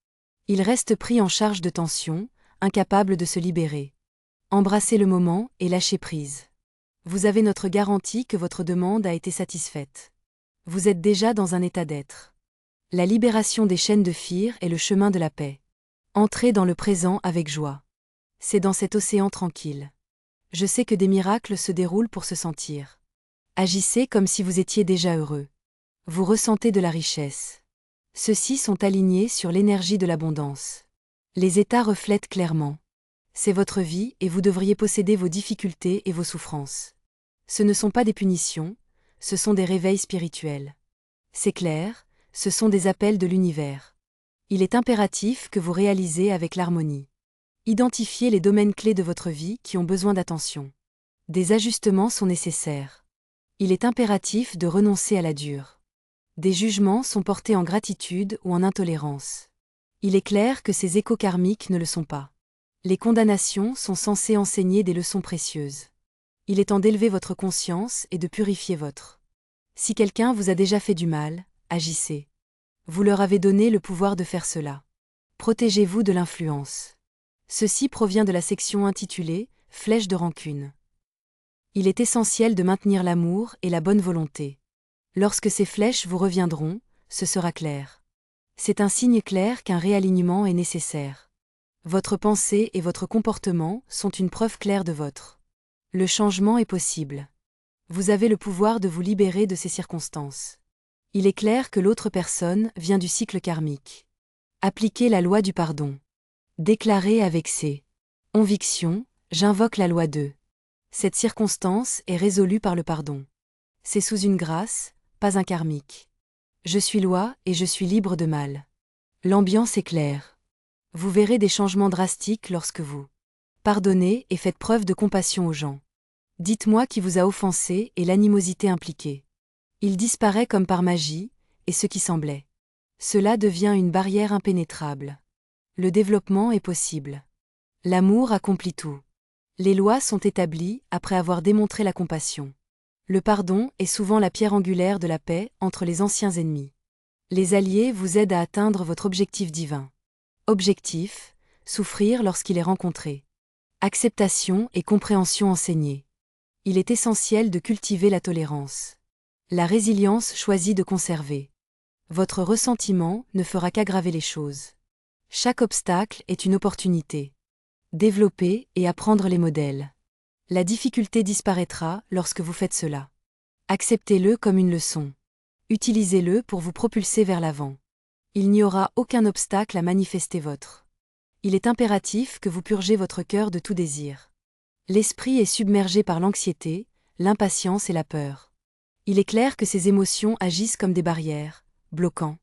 Ils restent pris en charge de tension, incapables de se libérer. Embrassez le moment et lâchez prise. Vous avez notre garantie que votre demande a été satisfaite. Vous êtes déjà dans un état d'être. La libération des chaînes de fear est le chemin de la paix. Entrez dans le présent avec joie. C'est dans cet océan tranquille. Je sais que des miracles se déroulent pour se sentir. Agissez comme si vous étiez déjà heureux. Vous ressentez de la richesse. Ceux-ci sont alignés sur l'énergie de l'abondance. Les états reflètent clairement. C'est votre vie et vous devriez posséder vos difficultés et vos souffrances. Ce ne sont pas des punitions, ce sont des réveils spirituels. C'est clair, ce sont des appels de l'univers. Il est impératif que vous réalisez avec l'harmonie. Identifiez les domaines clés de votre vie qui ont besoin d'attention. Des ajustements sont nécessaires. Il est impératif de renoncer à la dure. Des jugements sont portés en gratitude ou en intolérance. Il est clair que ces échos karmiques ne le sont pas. Les condamnations sont censées enseigner des leçons précieuses. Il est temps d'élever votre conscience et de purifier votre. Si quelqu'un vous a déjà fait du mal, agissez. Vous leur avez donné le pouvoir de faire cela. Protégez-vous de l'influence. Ceci provient de la section intitulée « Flèche de rancune ». Il est essentiel de maintenir l'amour et la bonne volonté. Lorsque ces flèches vous reviendront, ce sera clair. C'est un signe clair qu'un réalignement est nécessaire. Votre pensée et votre comportement sont une preuve claire de votre. Le changement est possible. Vous avez le pouvoir de vous libérer de ces circonstances. Il est clair que l'autre personne vient du cycle karmique. Appliquez la loi du pardon. Déclarez avec ses convictions, j'invoque la loi 2. Cette circonstance est résolue par le pardon. C'est sous une grâce, pas un karmique. Je suis loi et je suis libre de mal. L'ambiance est claire. Vous verrez des changements drastiques lorsque vous pardonnez et faites preuve de compassion aux gens. Dites-moi qui vous a offensé et l'animosité impliquée. Il disparaît comme par magie, et ce qui semblait. Cela devient une barrière impénétrable. Le développement est possible. L'amour accomplit tout. Les lois sont établies après avoir démontré la compassion. Le pardon est souvent la pierre angulaire de la paix entre les anciens ennemis. Les alliés vous aident à atteindre votre objectif divin. Objectif, souffrir lorsqu'il est rencontré. Acceptation et compréhension enseignée. Il est essentiel de cultiver la tolérance. La résilience choisit de conserver. Votre ressentiment ne fera qu'aggraver les choses. Chaque obstacle est une opportunité. Développer et apprendre les modèles. La difficulté disparaîtra lorsque vous faites cela. Acceptez-le comme une leçon. Utilisez-le pour vous propulser vers l'avant. Il n'y aura aucun obstacle à manifester votre. Il est impératif que vous purgez votre cœur de tout désir. L'esprit est submergé par l'anxiété, l'impatience et la peur. Il est clair que ces émotions agissent comme des barrières, bloquant.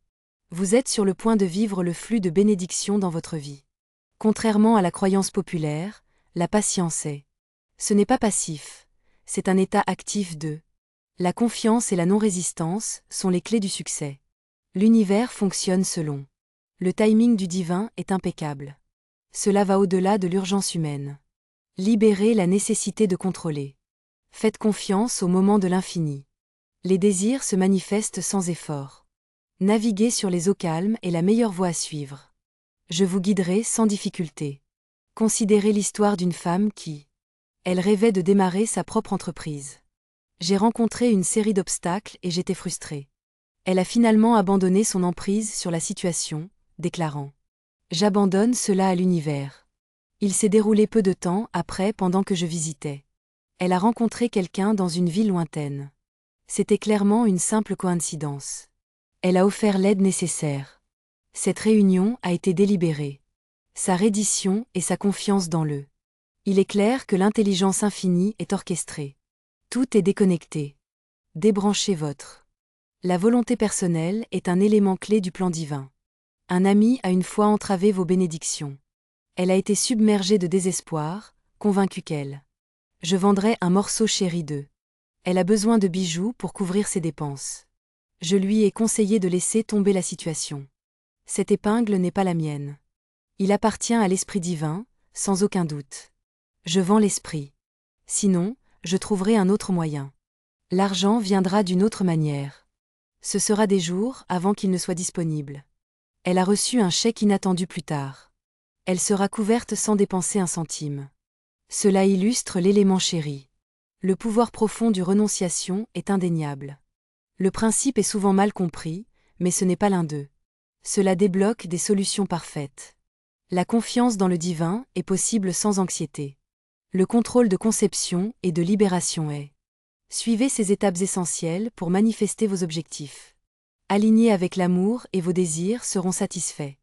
Vous êtes sur le point de vivre le flux de bénédictions dans votre vie. Contrairement à la croyance populaire, la patience est. Ce n'est pas passif, c'est un état actif de. La confiance et la non-résistance sont les clés du succès. L'univers fonctionne selon. Le timing du divin est impeccable. Cela va au-delà de l'urgence humaine. Libérez la nécessité de contrôler. Faites confiance au moment de l'infini. Les désirs se manifestent sans effort. Naviguez sur les eaux calmes est la meilleure voie à suivre. Je vous guiderai sans difficulté. Considérez l'histoire d'une femme qui. Elle rêvait de démarrer sa propre entreprise. J'ai rencontré une série d'obstacles et j'étais frustrée. Elle a finalement abandonné son emprise sur la situation, déclarant « J'abandonne cela à l'univers ». Il s'est déroulé peu de temps après pendant que je visitais. Elle a rencontré quelqu'un dans une ville lointaine. C'était clairement une simple coïncidence. Elle a offert l'aide nécessaire. Cette réunion a été délibérée. Sa reddition et sa confiance dans le. Il est clair que l'intelligence infinie est orchestrée. Tout est déconnecté. Débranchez votre. La volonté personnelle est un élément clé du plan divin. Un ami a une fois entravé vos bénédictions. Elle a été submergée de désespoir, convaincue qu'elle. Je vendrai un morceau chéri d'eux. Elle a besoin de bijoux pour couvrir ses dépenses. Je lui ai conseillé de laisser tomber la situation. Cette épingle n'est pas la mienne. Il appartient à l'esprit divin, sans aucun doute. Je vends l'esprit. Sinon, je trouverai un autre moyen. L'argent viendra d'une autre manière. Ce sera des jours avant qu'il ne soit disponible. Elle a reçu un chèque inattendu plus tard. Elle sera couverte sans dépenser un centime. Cela illustre l'élément chéri. Le pouvoir profond du renonciation est indéniable. Le principe est souvent mal compris, mais ce n'est pas l'un d'eux. Cela débloque des solutions parfaites. La confiance dans le divin est possible sans anxiété. Le contrôle de conception et de libération est. Suivez ces étapes essentielles pour manifester vos objectifs. Alignés avec l'amour et vos désirs seront satisfaits.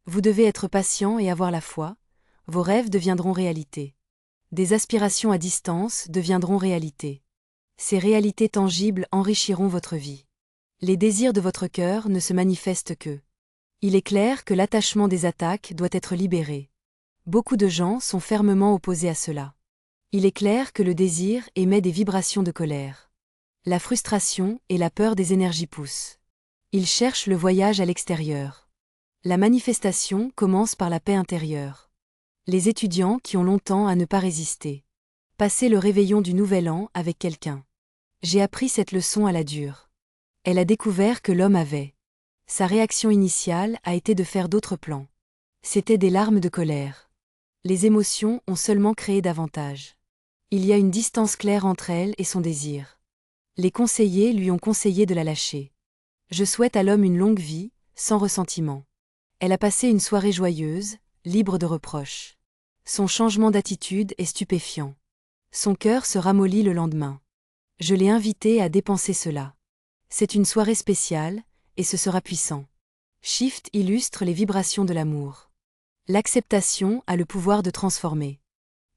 Vous devez être patient et avoir la foi, vos rêves deviendront réalité. Des aspirations à distance deviendront réalité. Ces réalités tangibles enrichiront votre vie. Les désirs de votre cœur ne se manifestent que. Il est clair que l'attachement des attaques doit être libéré. Beaucoup de gens sont fermement opposés à cela. Il est clair que le désir émet des vibrations de colère. La frustration et la peur des énergies poussent. Ils cherchent le voyage à l'extérieur. La manifestation commence par la paix intérieure. Les étudiants qui ont longtemps à ne pas résister. Passer le réveillon du Nouvel An avec quelqu'un. J'ai appris cette leçon à la dure. Elle a découvert que l'homme avait. Sa réaction initiale a été de faire d'autres plans. C'étaient des larmes de colère. Les émotions ont seulement créé davantage. Il y a une distance claire entre elle et son désir. Les conseillers lui ont conseillé de la lâcher. Je souhaite à l'homme une longue vie, sans ressentiment. Elle a passé une soirée joyeuse, libre de reproches. Son changement d'attitude est stupéfiant. Son cœur se ramollit le lendemain. Je l'ai invitée à dépenser cela. C'est une soirée spéciale, et ce sera puissant. Shift illustre les vibrations de l'amour. L'acceptation a le pouvoir de transformer.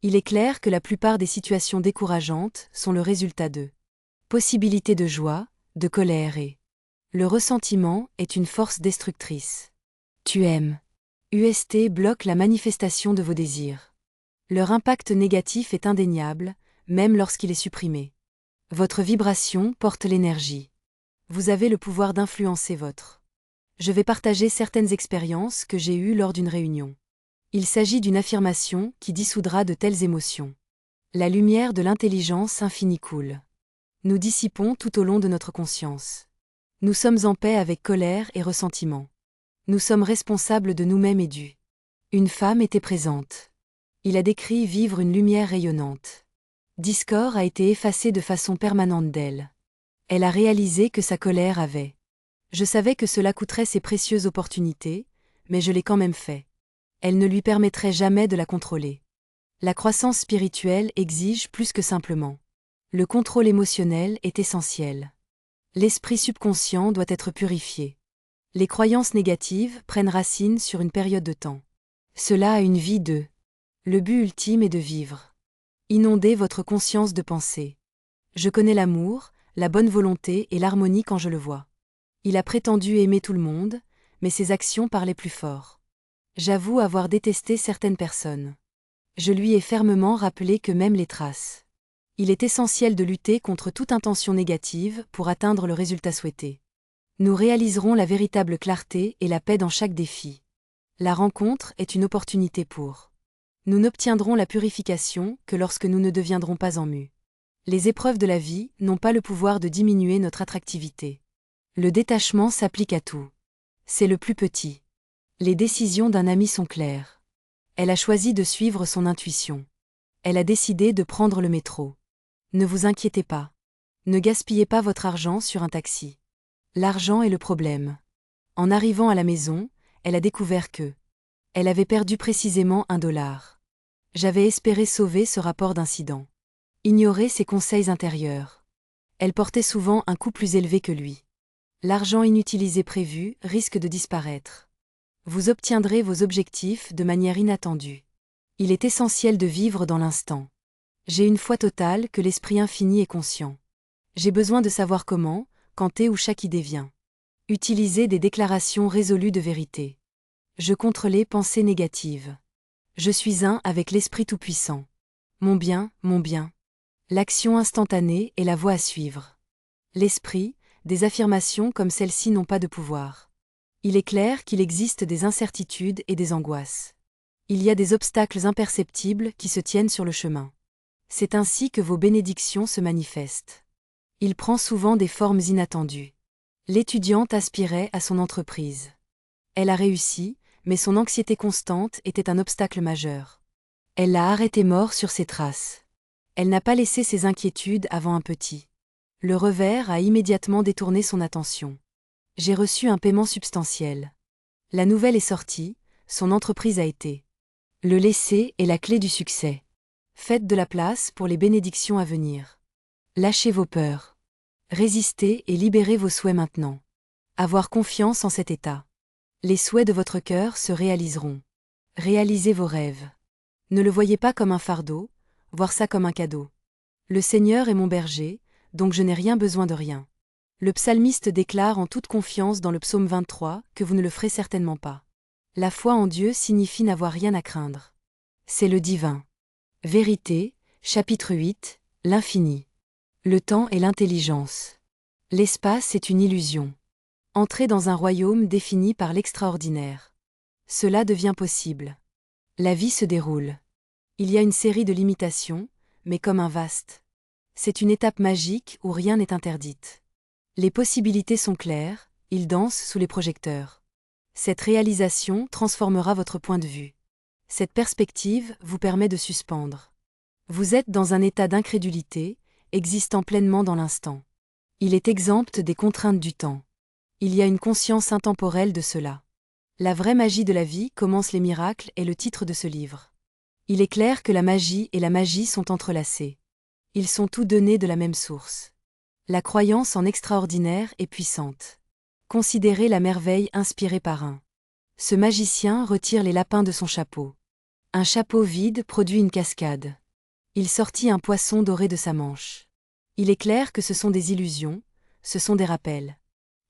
Il est clair que la plupart des situations décourageantes sont le résultat de possibilités de joie, de colère et le ressentiment est une force destructrice. Tu aimes. UST bloque la manifestation de vos désirs. Leur impact négatif est indéniable, même lorsqu'il est supprimé. Votre vibration porte l'énergie. Vous avez le pouvoir d'influencer votre. Je vais partager certaines expériences que j'ai eues lors d'une réunion. Il s'agit d'une affirmation qui dissoudra de telles émotions. La lumière de l'intelligence infinie coule. Nous dissipons tout au long de notre conscience. Nous sommes en paix avec colère et ressentiment. Nous sommes responsables de nous-mêmes et du. Une femme était présente. Il a décrit vivre une lumière rayonnante. Discord a été effacé de façon permanente d'elle. Elle a réalisé que sa colère avait. Je savais que cela coûterait ses précieuses opportunités, mais je l'ai quand même fait. Elle ne lui permettrait jamais de la contrôler. La croissance spirituelle exige plus que simplement. Le contrôle émotionnel est essentiel. L'esprit subconscient doit être purifié. Les croyances négatives prennent racine sur une période de temps. Cela a une vie de. Le but ultime est de vivre. Inondez votre conscience de pensée. Je connais l'amour, la bonne volonté et l'harmonie quand je le vois. Il a prétendu aimer tout le monde, mais ses actions parlaient plus fort. J'avoue avoir détesté certaines personnes. Je lui ai fermement rappelé que même les traces. Il est essentiel de lutter contre toute intention négative pour atteindre le résultat souhaité. Nous réaliserons la véritable clarté et la paix dans chaque défi. La rencontre est une opportunité pour. Nous n'obtiendrons la purification que lorsque nous ne deviendrons pas en mue. Les épreuves de la vie n'ont pas le pouvoir de diminuer notre attractivité. Le détachement s'applique à tout. C'est le plus petit. Les décisions d'un ami sont claires. Elle a choisi de suivre son intuition. Elle a décidé de prendre le métro. Ne vous inquiétez pas. Ne gaspillez pas votre argent sur un taxi. L'argent est le problème. En arrivant à la maison, elle a découvert que. Elle avait perdu précisément $1. J'avais espéré sauver ce rapport d'incident. Ignorer ses conseils intérieurs. Elle portait souvent un coût plus élevé que lui. L'argent inutilisé prévu risque de disparaître. Vous obtiendrez vos objectifs de manière inattendue. Il est essentiel de vivre dans l'instant. J'ai une foi totale que l'esprit infini est conscient. J'ai besoin de savoir comment, quand et où chaque idée vient. Utilisez des déclarations résolues de vérité. Je contre les pensées négatives. Je suis un avec l'Esprit Tout-Puissant. Mon bien, mon bien. L'action instantanée est la voie à suivre. L'esprit, des affirmations comme celle-ci n'ont pas de pouvoir. Il est clair qu'il existe des incertitudes et des angoisses. Il y a des obstacles imperceptibles qui se tiennent sur le chemin. C'est ainsi que vos bénédictions se manifestent. Il prend souvent des formes inattendues. L'étudiante aspirait à son entreprise. Elle a réussi, mais son anxiété constante était un obstacle majeur. Elle l'a arrêté mort sur ses traces. Elle n'a pas laissé ses inquiétudes avant un petit. Le revers a immédiatement détourné son attention. J'ai reçu un paiement substantiel. La nouvelle est sortie, son entreprise a été. Le laisser est la clé du succès. Faites de la place pour les bénédictions à venir. Lâchez vos peurs. Résistez et libérez vos souhaits maintenant. Avoir confiance en cet état. Les souhaits de votre cœur se réaliseront. Réalisez vos rêves. Ne le voyez pas comme un fardeau, voir ça comme un cadeau. Le Seigneur est mon berger, donc je n'ai rien besoin de rien. Le psalmiste déclare en toute confiance dans le psaume 23 que vous ne le ferez certainement pas. La foi en Dieu signifie n'avoir rien à craindre. C'est le divin. Vérité, chapitre 8, l'infini. Le temps est l'intelligence. L'espace est une illusion. Entrez dans un royaume défini par l'extraordinaire. Cela devient possible. La vie se déroule. Il y a une série de limitations, mais comme un vaste. C'est une étape magique où rien n'est interdit. Les possibilités sont claires, ils dansent sous les projecteurs. Cette réalisation transformera votre point de vue. Cette perspective vous permet de suspendre. Vous êtes dans un état d'incrédulité, existant pleinement dans l'instant. Il est exempt des contraintes du temps. Il y a une conscience intemporelle de cela. La vraie magie de la vie commence les miracles est le titre de ce livre. Il est clair que la magie et la magie sont entrelacés. Ils sont tous donnés de la même source. La croyance en extraordinaire est puissante. Considérez la merveille inspirée par un. Ce magicien retire les lapins de son chapeau. Un chapeau vide produit une cascade. Il sortit un poisson doré de sa manche. Il est clair que ce sont des illusions, ce sont des rappels.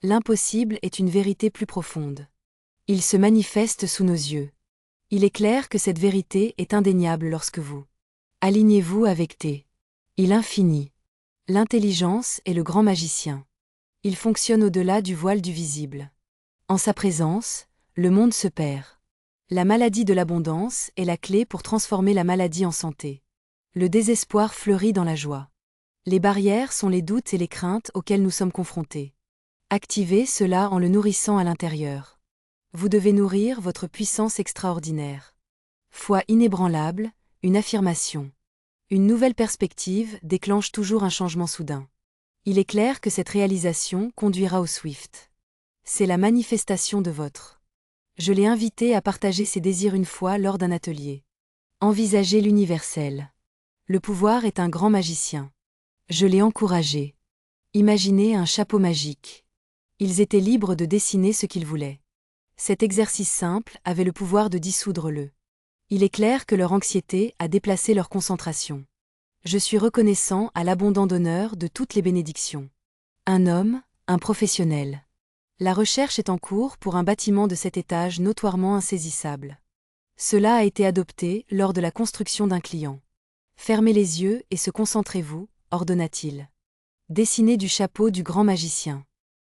L'impossible est une vérité plus profonde. Il se manifeste sous nos yeux. Il est clair que cette vérité est indéniable lorsque vous alignez-vous avec T. Il infini. L'intelligence est le grand magicien. Il fonctionne au-delà du voile du visible. En sa présence, le monde se perd. La maladie de l'abondance est la clé pour transformer la maladie en santé. Le désespoir fleurit dans la joie. Les barrières sont les doutes et les craintes auxquelles nous sommes confrontés. Activez cela en le nourrissant à l'intérieur. Vous devez nourrir votre puissance extraordinaire. Foi inébranlable, une affirmation. Une nouvelle perspective déclenche toujours un changement soudain. Il est clair que cette réalisation conduira au Swift. C'est la manifestation de votre. Je l'ai invité à partager ses désirs une fois lors d'un atelier. Envisagez l'universel. Le pouvoir est un grand magicien. Je l'ai encouragé. Imaginez un chapeau magique. Ils étaient libres de dessiner ce qu'ils voulaient. Cet exercice simple avait le pouvoir de dissoudre le. Il est clair que leur anxiété a déplacé leur concentration. Je suis reconnaissant à l'abondant donneur de toutes les bénédictions. Un homme, un professionnel. La recherche est en cours pour un bâtiment de 7 étages notoirement insaisissable. Cela a été adopté lors de la construction d'un client. Fermez les yeux et se concentrez-vous, ordonna-t-il. Dessinez du chapeau du grand magicien.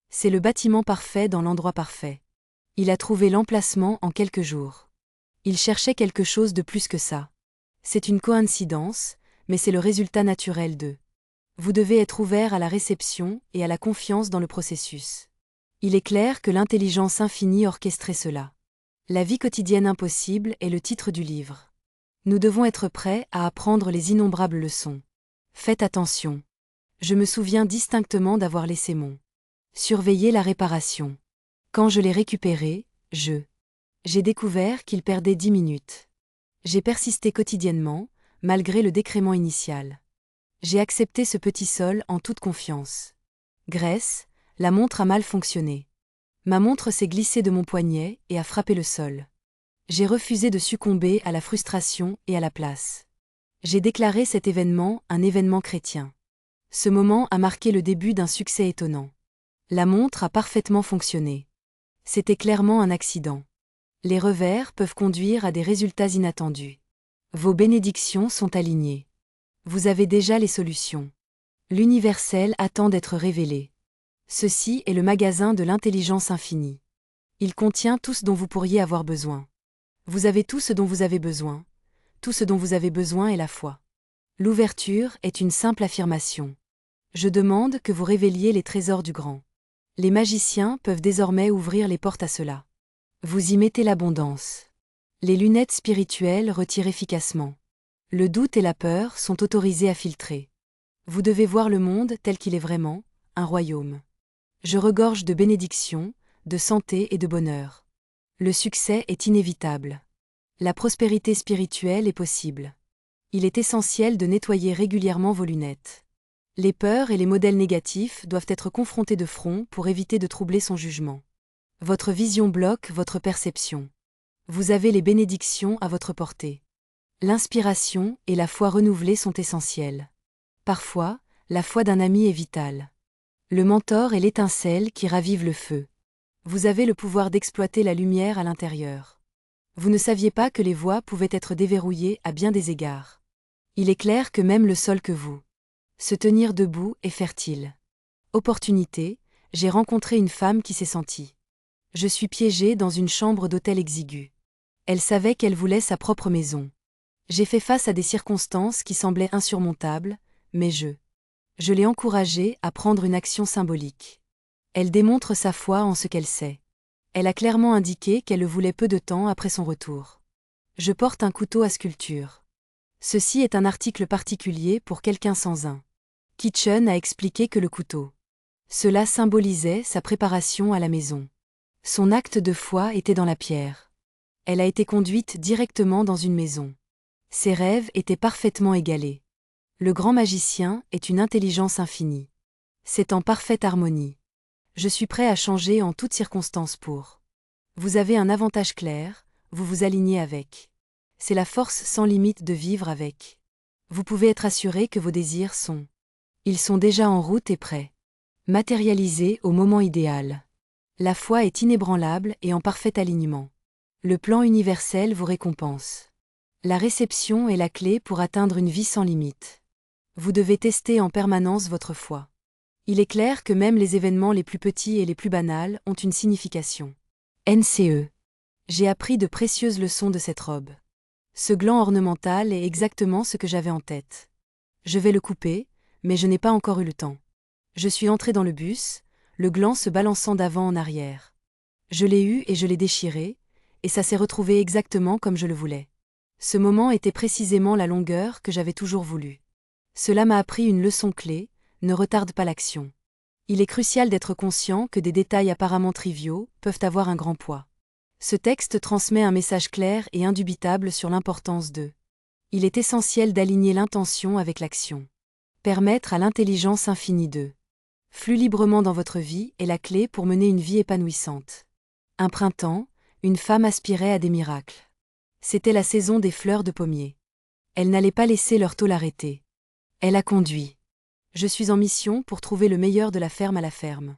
C'est le bâtiment parfait dans l'endroit parfait. Il a trouvé l'emplacement en quelques jours. Il cherchait quelque chose de plus que ça. C'est une coïncidence, mais c'est le résultat naturel de. Vous devez être ouvert à la réception et à la confiance dans le processus. Il est clair que l'intelligence infinie orchestrait cela. La vie quotidienne impossible est le titre du livre. Nous devons être prêts à apprendre les innombrables leçons. Faites attention. Je me souviens distinctement d'avoir laissé mon. Surveiller la réparation. Quand je l'ai récupéré, j'ai découvert qu'il perdait 10 minutes. J'ai persisté quotidiennement, malgré le décrément initial. J'ai accepté ce petit sol en toute confiance. Grèce, la montre a mal fonctionné. Ma montre s'est glissée de mon poignet et a frappé le sol. J'ai refusé de succomber à la frustration et à la place. J'ai déclaré cet événement un événement chrétien. Ce moment a marqué le début d'un succès étonnant. La montre a parfaitement fonctionné. C'était clairement un accident. Les revers peuvent conduire à des résultats inattendus. Vos bénédictions sont alignées. Vous avez déjà les solutions. L'universel attend d'être révélé. Ceci est le magasin de l'intelligence infinie. Il contient tout ce dont vous pourriez avoir besoin. Vous avez tout ce dont vous avez besoin. Tout ce dont vous avez besoin est la foi. L'ouverture est une simple affirmation. Je demande que vous révéliez les trésors du grand. Les magiciens peuvent désormais ouvrir les portes à cela. Vous y mettez l'abondance. Les lunettes spirituelles retirent efficacement. Le doute et la peur sont autorisés à filtrer. Vous devez voir le monde tel qu'il est vraiment, un royaume. Je regorge de bénédictions, de santé et de bonheur. Le succès est inévitable. La prospérité spirituelle est possible. Il est essentiel de nettoyer régulièrement vos lunettes. Les peurs et les modèles négatifs doivent être confrontés de front pour éviter de troubler son jugement. Votre vision bloque votre perception. Vous avez les bénédictions à votre portée. L'inspiration et la foi renouvelée sont essentielles. Parfois, La foi d'un ami est vitale. Le mentor est l'étincelle qui ravive le feu. Vous avez le pouvoir d'exploiter la lumière à l'intérieur. Vous ne saviez pas que les voies pouvaient être déverrouillées à bien des égards. Il est clair que même le sol que vous. Se tenir debout est fertile. Opportunité, j'ai rencontré une femme qui s'est sentie. Je suis piégée dans une chambre d'hôtel exiguë. Elle savait qu'elle voulait sa propre maison. J'ai fait face à des circonstances qui semblaient insurmontables, mais je l'ai encouragée à prendre une action symbolique. Elle démontre sa foi en ce qu'elle sait. Elle a clairement indiqué qu'elle le voulait peu de temps après son retour. Je porte un couteau à sculpture. Ceci est un article particulier pour quelqu'un sans un. Kitchen a expliqué que le couteau. Cela symbolisait sa préparation à la maison. Son acte de foi était dans la pierre. Elle a été conduite directement dans une maison. Ses rêves étaient parfaitement égalés. Le grand magicien est une intelligence infinie. C'est en parfaite harmonie. Je suis prêt à changer en toutes circonstances pour. Vous avez un avantage clair, vous vous alignez avec. C'est la force sans limite de vivre avec. Vous pouvez être assuré que vos désirs sont. Ils sont déjà en route et prêts. Matérialisés au moment idéal. La foi est inébranlable et en parfait alignement. Le plan universel vous récompense. La réception est la clé pour atteindre une vie sans limite. Vous devez tester en permanence votre foi. Il est clair que même les événements les plus petits et les plus banals ont une signification. NCE. J'ai appris de précieuses leçons de cette robe. Ce gland ornemental est exactement ce que j'avais en tête. Je vais le couper, mais je n'ai pas encore eu le temps. Je suis entré dans le bus, le gland se balançant d'avant en arrière. Je l'ai eu et je l'ai déchiré, et ça s'est retrouvé exactement comme je le voulais. Ce moment était précisément la longueur que j'avais toujours voulu. Cela m'a appris une leçon clé, ne retarde pas l'action. Il est crucial d'être conscient que des détails apparemment triviaux peuvent avoir un grand poids. Ce texte transmet un message clair et indubitable sur l'importance de. Il est essentiel d'aligner l'intention avec l'action. Permettre à l'intelligence infinie de. Flux librement dans votre vie est la clé pour mener une vie épanouissante. Un printemps, une femme aspirait à des miracles. C'était la saison des fleurs de pommier. Elle n'allait pas laisser leur tôle arrêter. Elle a conduit. Je suis en mission pour trouver le meilleur de la ferme à la ferme.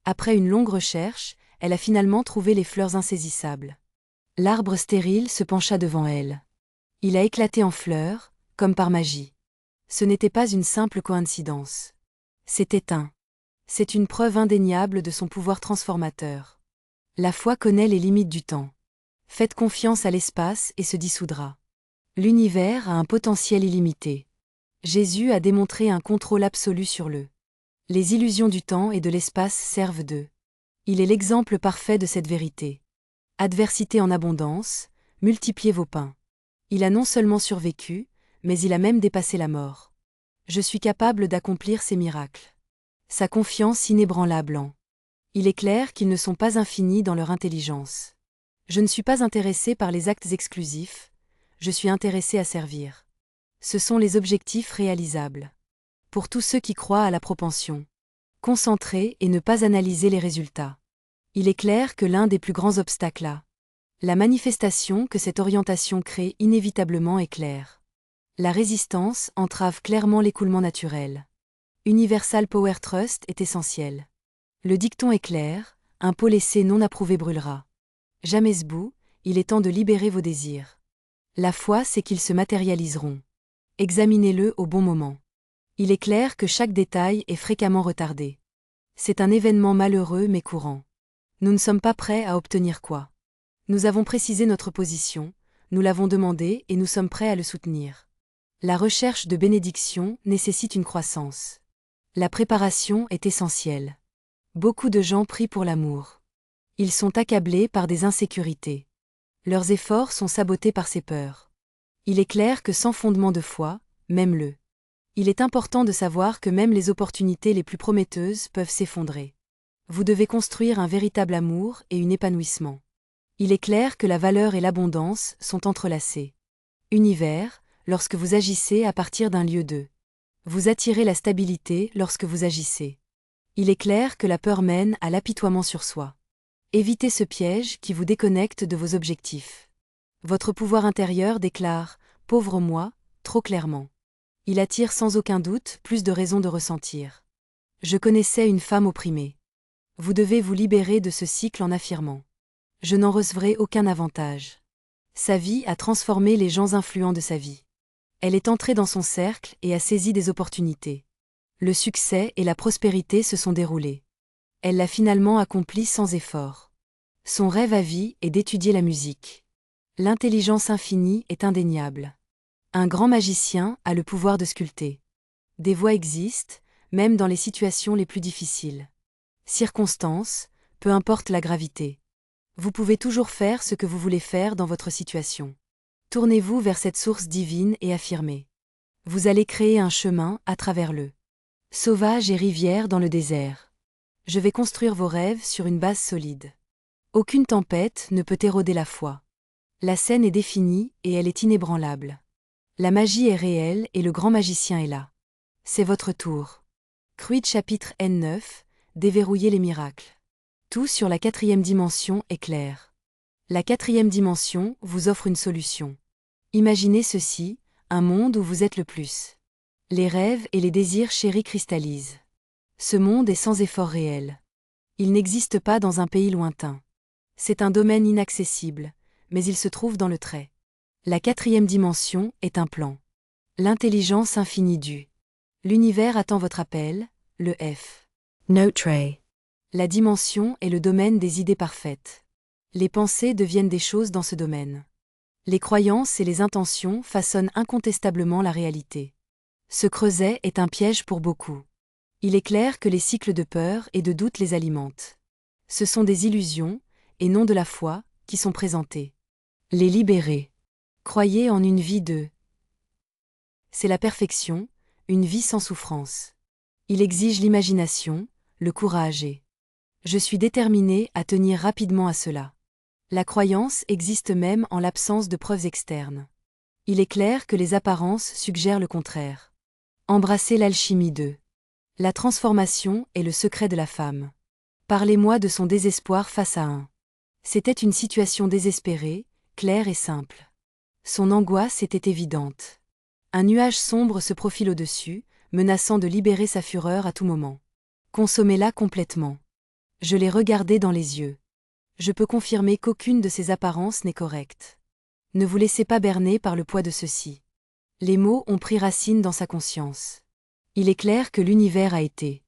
Après une longue recherche, elle a finalement trouvé les fleurs insaisissables. L'arbre stérile se pencha devant elle. Il a éclaté en fleurs, comme par magie. Ce n'était pas une simple coïncidence. C'était un. C'est une preuve indéniable de son pouvoir transformateur. La foi connaît les limites du temps. Faites confiance à l'espace et se dissoudra. L'univers a un potentiel illimité. Jésus a démontré un contrôle absolu sur le. Les illusions du temps et de l'espace servent d'eux. Il est l'exemple parfait de cette vérité. Adversité en abondance, multipliez vos pains. Il a non seulement survécu, mais il a même dépassé la mort. Je suis capable d'accomplir ces miracles. Sa confiance inébranlable en. Il est clair qu'ils ne sont pas infinis dans leur intelligence. Je ne suis pas intéressé par les actes exclusifs, je suis intéressé à servir. Ce sont les objectifs réalisables. Pour tous ceux qui croient à la propension. Concentrer et ne pas analyser les résultats. Il est clair que l'un des plus grands obstacles à la manifestation que cette orientation crée inévitablement est clair. La résistance entrave clairement l'écoulement naturel. Universal Power Trust est essentiel. Le dicton est clair, un pot laissé non approuvé brûlera. Jamais ce bout, il est temps de libérer vos désirs. La foi, c'est qu'ils se matérialiseront. Examinez-le au bon moment. Il est clair que chaque détail est fréquemment retardé. C'est un événement malheureux mais courant. Nous ne sommes pas prêts à obtenir quoi. Nous avons précisé notre position, nous l'avons demandé et nous sommes prêts à le soutenir. La recherche de bénédiction nécessite une croissance. La préparation est essentielle. Beaucoup de gens prient pour l'amour. Ils sont accablés par des insécurités. Leurs efforts sont sabotés par ces peurs. Il est clair que sans fondement de foi, même le. Il est important de savoir que même les opportunités les plus prometteuses peuvent s'effondrer. Vous devez construire un véritable amour et un épanouissement. Il est clair que la valeur et l'abondance sont entrelacées. Univers, lorsque vous agissez à partir d'un lieu de. Vous attirez la stabilité lorsque vous agissez. Il est clair que la peur mène à l'apitoiement sur soi. Évitez ce piège qui vous déconnecte de vos objectifs. Votre pouvoir intérieur déclare « Pauvre moi » trop clairement. Il attire sans aucun doute plus de raisons de ressentir. Je connaissais une femme opprimée. Vous devez vous libérer de ce cycle en affirmant. Je n'en recevrai aucun avantage. Sa vie a transformé les gens influents de sa vie. Elle est entrée dans son cercle et a saisi des opportunités. Le succès et la prospérité se sont déroulés. Elle l'a finalement accompli sans effort. Son rêve à vie est d'étudier la musique. L'intelligence infinie est indéniable. Un grand magicien a le pouvoir de sculpter. Des voies existent, même dans les situations les plus difficiles. Circonstances, peu importe la gravité. Vous pouvez toujours faire ce que vous voulez faire dans votre situation. Tournez-vous vers cette source divine et affirmez. Vous allez créer un chemin à travers le sauvage et rivière dans le désert. Je vais construire vos rêves sur une base solide. Aucune tempête ne peut éroder la foi. La scène est définie et elle est inébranlable. La magie est réelle et le grand magicien est là. C'est votre tour. Kruid chapitre N9, déverrouiller les miracles. Tout sur la 4e dimension est clair. La 4e dimension vous offre une solution. Imaginez ceci, un monde où vous êtes le plus. Les rêves et les désirs chéris cristallisent. Ce monde est sans effort réel. Il n'existe pas dans un pays lointain. C'est un domaine inaccessible, mais il se trouve dans le trait. La 4e dimension est un plan. L'intelligence infinie du. L'univers attend votre appel, le F. Note tray. La dimension est le domaine des idées parfaites. Les pensées deviennent des choses dans ce domaine. Les croyances et les intentions façonnent incontestablement la réalité. Ce creuset est un piège pour beaucoup. Il est clair que les cycles de peur et de doute les alimentent. Ce sont des illusions, et non de la foi, qui sont présentées. Les libérer. Croyez en une vie de. C'est la perfection, une vie sans souffrance. Il exige l'imagination, le courage et. Je suis déterminé à tenir rapidement à cela. La croyance existe même en l'absence de preuves externes. Il est clair que les apparences suggèrent le contraire. Embrassez l'alchimie de. La transformation est le secret de la femme. Parlez-moi de son désespoir face à un. C'était une situation désespérée, claire et simple. Son angoisse était évidente. Un nuage sombre se profile au-dessus, menaçant de libérer sa fureur à tout moment. Consommez-la complètement. Je l'ai regardée dans les yeux. Je peux confirmer qu'aucune de ces apparences n'est correcte. Ne vous laissez pas berner par le poids de ceci. Les mots ont pris racine dans sa conscience. Il est clair que l'univers a été.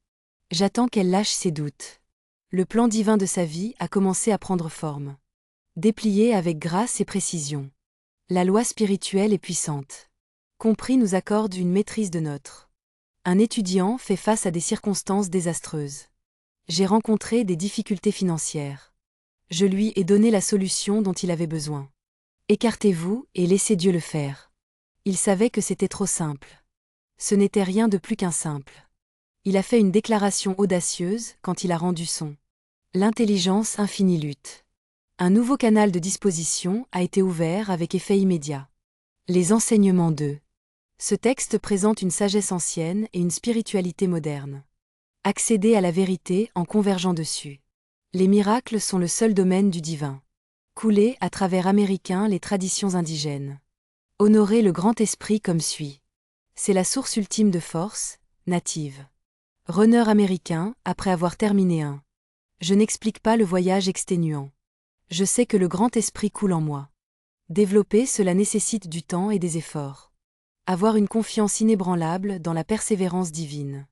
J'attends qu'elle lâche ses doutes. Le plan divin de sa vie a commencé à prendre forme. Déplié avec grâce et précision. La loi spirituelle est puissante. Compris nous accorde une maîtrise de notre. Un étudiant fait face à des circonstances désastreuses. J'ai rencontré des difficultés financières. Je lui ai donné la solution dont il avait besoin. Écartez-vous et laissez Dieu le faire. Il savait que c'était trop simple. Ce n'était rien de plus qu'un simple. Il a fait une déclaration audacieuse quand il a rendu son. L'intelligence infinie lutte. Un nouveau canal de disposition a été ouvert avec effet immédiat. Les enseignements de. Ce texte présente une sagesse ancienne et une spiritualité moderne. Accédez à la vérité en convergeant dessus. Les miracles sont le seul domaine du divin. Coulez à travers américains les traditions indigènes. Honorez le grand esprit comme suit. C'est la source ultime de force, native. Runner américain, après avoir terminé un. Je n'explique pas le voyage exténuant. Je sais que le grand esprit coule en moi. Développer cela nécessite du temps et des efforts. Avoir une confiance inébranlable dans la persévérance divine.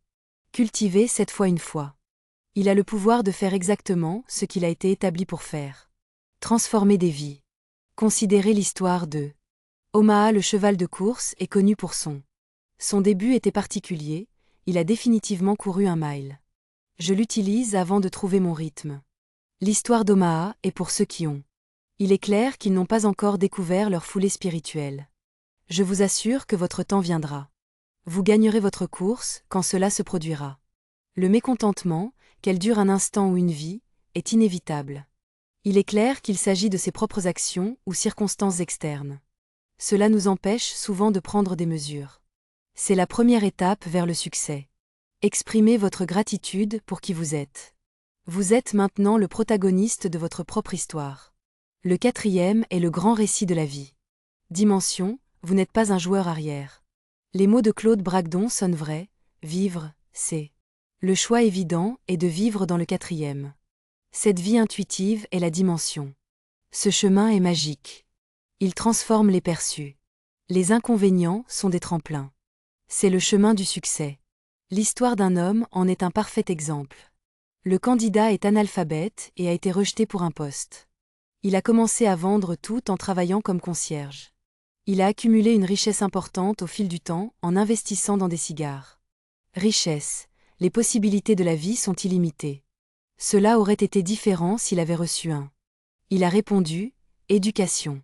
Cultiver cette foi une fois. Il a le pouvoir de faire exactement ce qu'il a été établi pour faire. Transformer des vies. Considérez l'histoire de. Omaha le cheval de course est connu pour son. Son début était particulier, il a définitivement couru 1 mile. Je l'utilise avant de trouver mon rythme. L'histoire d'Omaha est pour ceux qui ont. Il est clair qu'ils n'ont pas encore découvert leur foulée spirituelle. Je vous assure que votre temps viendra. Vous gagnerez votre course quand cela se produira. Le mécontentement, qu'elle dure un instant ou une vie, est inévitable. Il est clair qu'il s'agit de ses propres actions ou circonstances externes. Cela nous empêche souvent de prendre des mesures. C'est la première étape vers le succès. Exprimez votre gratitude pour qui vous êtes. Vous êtes maintenant le protagoniste de votre propre histoire. Le 4e est le grand récit de la vie. Dimension, vous n'êtes pas un joueur arrière. Les mots de Claude Bragdon sonnent vrais, vivre, c'est. Le choix évident est de vivre dans le 4e. Cette vie intuitive est la dimension. Ce chemin est magique. Il transforme les perçus. Les inconvénients sont des tremplins. C'est le chemin du succès. L'histoire d'un homme en est un parfait exemple. Le candidat est analphabète et a été rejeté pour un poste. Il a commencé à vendre tout en travaillant comme concierge. Il a accumulé une richesse importante au fil du temps en investissant dans des cigares. Richesse, les possibilités de la vie sont illimitées. Cela aurait été différent s'il avait reçu un. Il a répondu, éducation.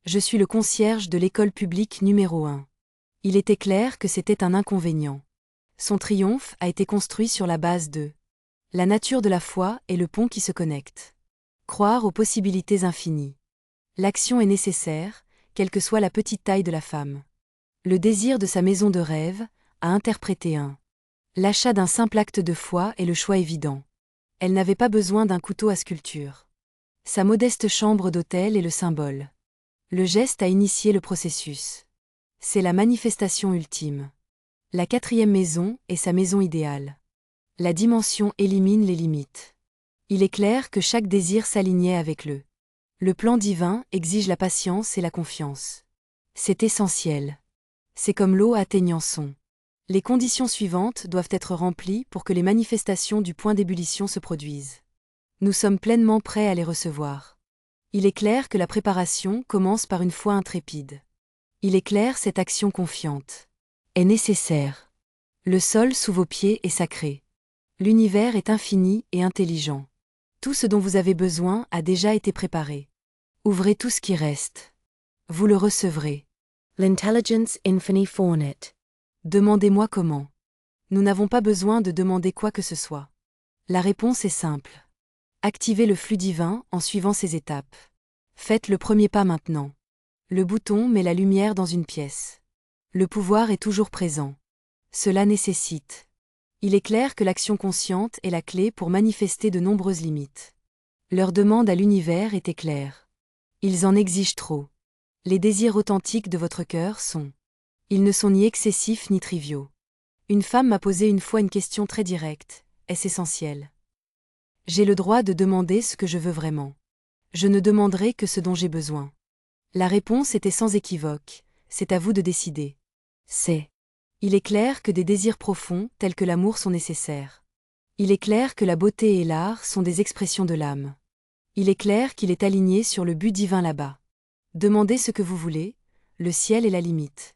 Je suis le concierge de l'école publique numéro 1. Il était clair que c'était un inconvénient. Son triomphe a été construit sur la base de la nature de la foi et le pont qui se connecte. Croire aux possibilités infinies. L'action est nécessaire, quelle que soit la petite taille de la femme. Le désir de sa maison de rêve a interprété un. L'achat d'un simple acte de foi est le choix évident. Elle n'avait pas besoin d'un couteau à sculpture. Sa modeste chambre d'hôtel est le symbole. Le geste a initié le processus. C'est la manifestation ultime. La 4e maison est sa maison idéale. La dimension élimine les limites. Il est clair que chaque désir s'alignait avec le. Le plan divin exige la patience et la confiance. C'est essentiel. C'est comme l'eau atteignant son. Les conditions suivantes doivent être remplies pour que les manifestations du point d'ébullition se produisent. Nous sommes pleinement prêts à les recevoir. Il est clair que la préparation commence par une foi intrépide. Il est clair cette action confiante est nécessaire. Le sol sous vos pieds est sacré. L'univers est infini et intelligent. Tout ce dont vous avez besoin a déjà été préparé. Ouvrez tout ce qui reste. Vous le recevrez. L'intelligence infini fornit. Demandez-moi comment. Nous n'avons pas besoin de demander quoi que ce soit. La réponse est simple. Activez le flux divin en suivant ces étapes. Faites le premier pas maintenant. Le bouton met la lumière dans une pièce. Le pouvoir est toujours présent. Cela nécessite. Il est clair que l'action consciente est la clé pour manifester de nombreuses limites. Leur demande à l'univers était claire. Ils en exigent trop. Les désirs authentiques de votre cœur sont. Ils ne sont ni excessifs ni triviaux. Une femme m'a posé une fois une question très directe. Est-ce essentiel? J'ai le droit de demander ce que je veux vraiment. Je ne demanderai que ce dont j'ai besoin. La réponse était sans équivoque. C'est à vous de décider. C'est. Il est clair que des désirs profonds, tels que l'amour, sont nécessaires. Il est clair que la beauté et l'art sont des expressions de l'âme. Il est clair qu'il est aligné sur le but divin là-bas. Demandez ce que vous voulez, le ciel est la limite.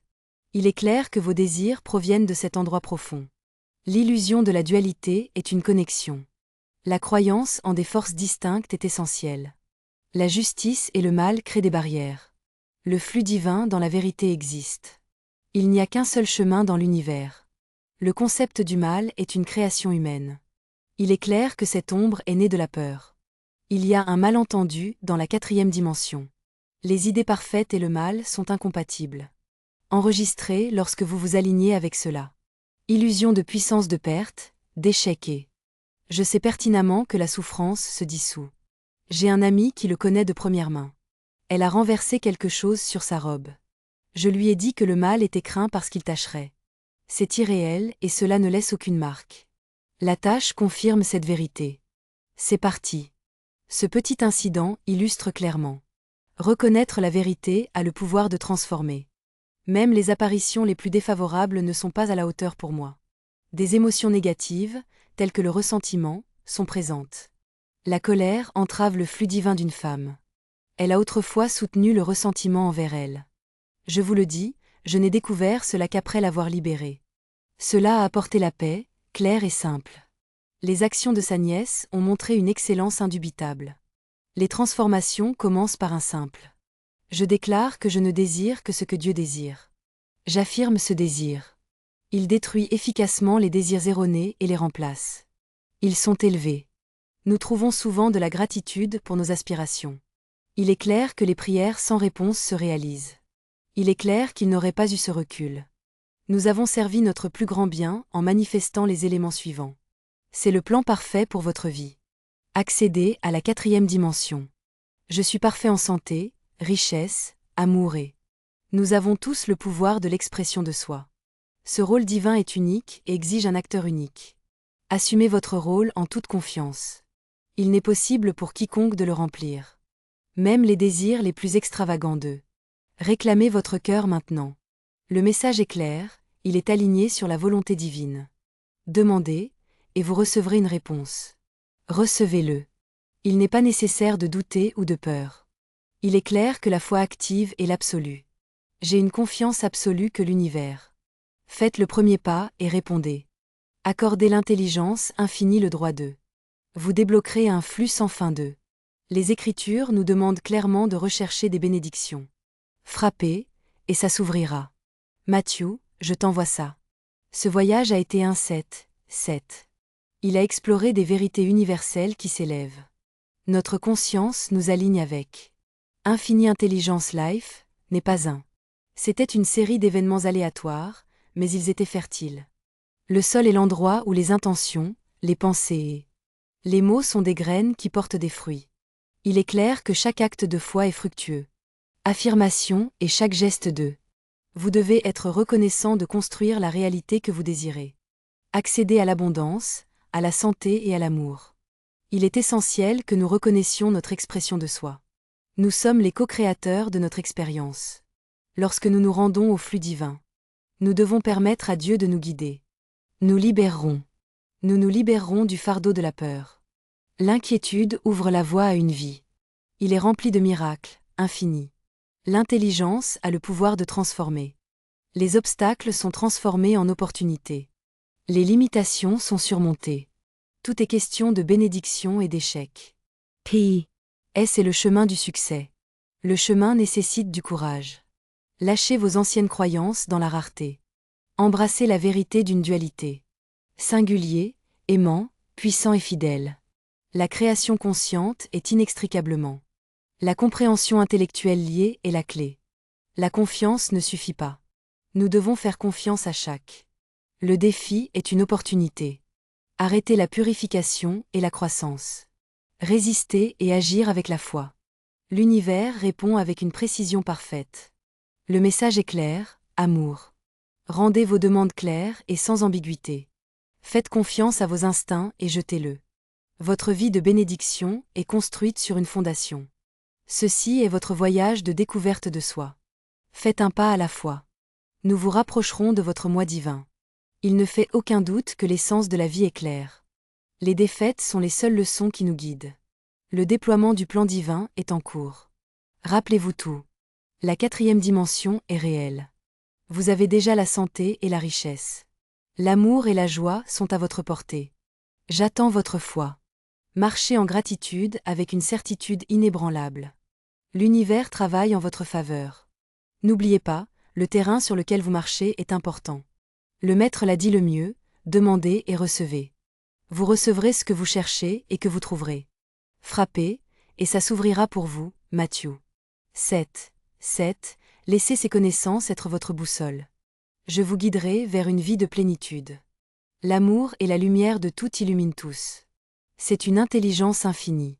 Il est clair que vos désirs proviennent de cet endroit profond. L'illusion de la dualité est une connexion. La croyance en des forces distinctes est essentielle. La justice et le mal créent des barrières. Le flux divin dans la vérité existe. Il n'y a qu'un seul chemin dans l'univers. Le concept du mal est une création humaine. Il est clair que cette ombre est née de la peur. Il y a un malentendu dans la 4e dimension. Les idées parfaites et le mal sont incompatibles. Enregistrez lorsque vous vous alignez avec cela. Illusion de puissance de perte, d'échec et. Je sais pertinemment que la souffrance se dissout. J'ai un ami qui le connaît de première main. Elle a renversé quelque chose sur sa robe. Je lui ai dit que le mal était craint parce qu'il tacherait. C'est irréel et cela ne laisse aucune marque. La tâche confirme cette vérité. C'est parti. Ce petit incident illustre clairement. Reconnaître la vérité a le pouvoir de transformer. Même les apparitions les plus défavorables ne sont pas à la hauteur pour moi. Des émotions négatives, telles que le ressentiment, sont présentes. La colère entrave le flux divin d'une femme. Elle a autrefois soutenu le ressentiment envers elle. Je vous le dis, je n'ai découvert cela qu'après l'avoir libérée. Cela a apporté la paix, claire et simple. Les actions de sa nièce ont montré une excellence indubitable. Les transformations commencent par un simple. Je déclare que je ne désire que ce que Dieu désire. J'affirme ce désir. Il détruit efficacement les désirs erronés et les remplace. Ils sont élevés. Nous trouvons souvent de la gratitude pour nos aspirations. Il est clair que les prières sans réponse se réalisent. Il est clair qu'il n'aurait pas eu ce recul. Nous avons servi notre plus grand bien en manifestant les éléments suivants. C'est le plan parfait pour votre vie. Accéder à la 4e dimension. Je suis parfait en santé, richesse, amour et. Nous avons tous le pouvoir de l'expression de soi. Ce rôle divin est unique et exige un acteur unique. Assumez votre rôle en toute confiance. Il n'est possible pour quiconque de le remplir. Même les désirs les plus extravagants d'eux. Réclamez votre cœur maintenant. Le message est clair, il est aligné sur la volonté divine. Demandez, et vous recevrez une réponse. Recevez-le. Il n'est pas nécessaire de douter ou de peur. Il est clair que la foi active est l'absolu. J'ai une confiance absolue que l'univers. Faites le premier pas et répondez. Accordez l'intelligence infinie le droit d'eux. Vous débloquerez un flux sans fin d'eux. Les Écritures nous demandent clairement de rechercher des bénédictions. Frappez, et ça s'ouvrira. Matthieu, je t'envoie ça. Ce voyage a été un 7. Il a exploré des vérités universelles qui s'élèvent. Notre conscience nous aligne avec. Infini Intelligence Life n'est pas un. C'était une série d'événements aléatoires, mais ils étaient fertiles. Le sol est l'endroit où les intentions, les pensées et les mots sont des graines qui portent des fruits. Il est clair que chaque acte de foi est fructueux. Affirmation et chaque geste d'eux. Vous devez être reconnaissant de construire la réalité que vous désirez. Accéder à l'abondance, à la santé et à l'amour. Il est essentiel que nous reconnaissions notre expression de soi. Nous sommes les co-créateurs de notre expérience. Lorsque nous nous rendons au flux divin, nous devons permettre à Dieu de nous guider. Nous libérerons. Nous nous libérerons du fardeau de la peur. L'inquiétude ouvre la voie à une vie. Il est rempli de miracles, infinis. L'intelligence a le pouvoir de transformer. Les obstacles sont transformés en opportunités. Les limitations sont surmontées. Tout est question de bénédiction et d'échec. S est le chemin du succès. Le chemin nécessite du courage. Lâchez vos anciennes croyances dans la rareté. Embrassez la vérité d'une dualité. Singulier, aimant, puissant et fidèle. La création consciente est inextricablement. La compréhension intellectuelle liée est la clé. La confiance ne suffit pas. Nous devons faire confiance à chaque. Le défi est une opportunité. Arrêtez la purification et la croissance. Résister et agir avec la foi. L'univers répond avec une précision parfaite. Le message est clair, amour. Rendez vos demandes claires et sans ambiguïté. Faites confiance à vos instincts et jetez-le. Votre vie de bénédiction est construite sur une fondation. Ceci est votre voyage de découverte de soi. Faites un pas à la fois. Nous vous rapprocherons de votre moi divin. Il ne fait aucun doute que l'essence de la vie est claire. Les défaites sont les seules leçons qui nous guident. Le déploiement du plan divin est en cours. Rappelez-vous tout. La 4e dimension est réelle. Vous avez déjà la santé et la richesse. L'amour et la joie sont à votre portée. J'attends votre foi. Marchez en gratitude avec une certitude inébranlable. L'univers travaille en votre faveur. N'oubliez pas, le terrain sur lequel vous marchez est important. Le maître l'a dit le mieux, demandez et recevez. Vous recevrez ce que vous cherchez et que vous trouverez. Frappez, et ça s'ouvrira pour vous, Matthieu. 7. Laissez ces connaissances être votre boussole. Je vous guiderai vers une vie de plénitude. L'amour et la lumière de tout illuminent tous. C'est une intelligence infinie.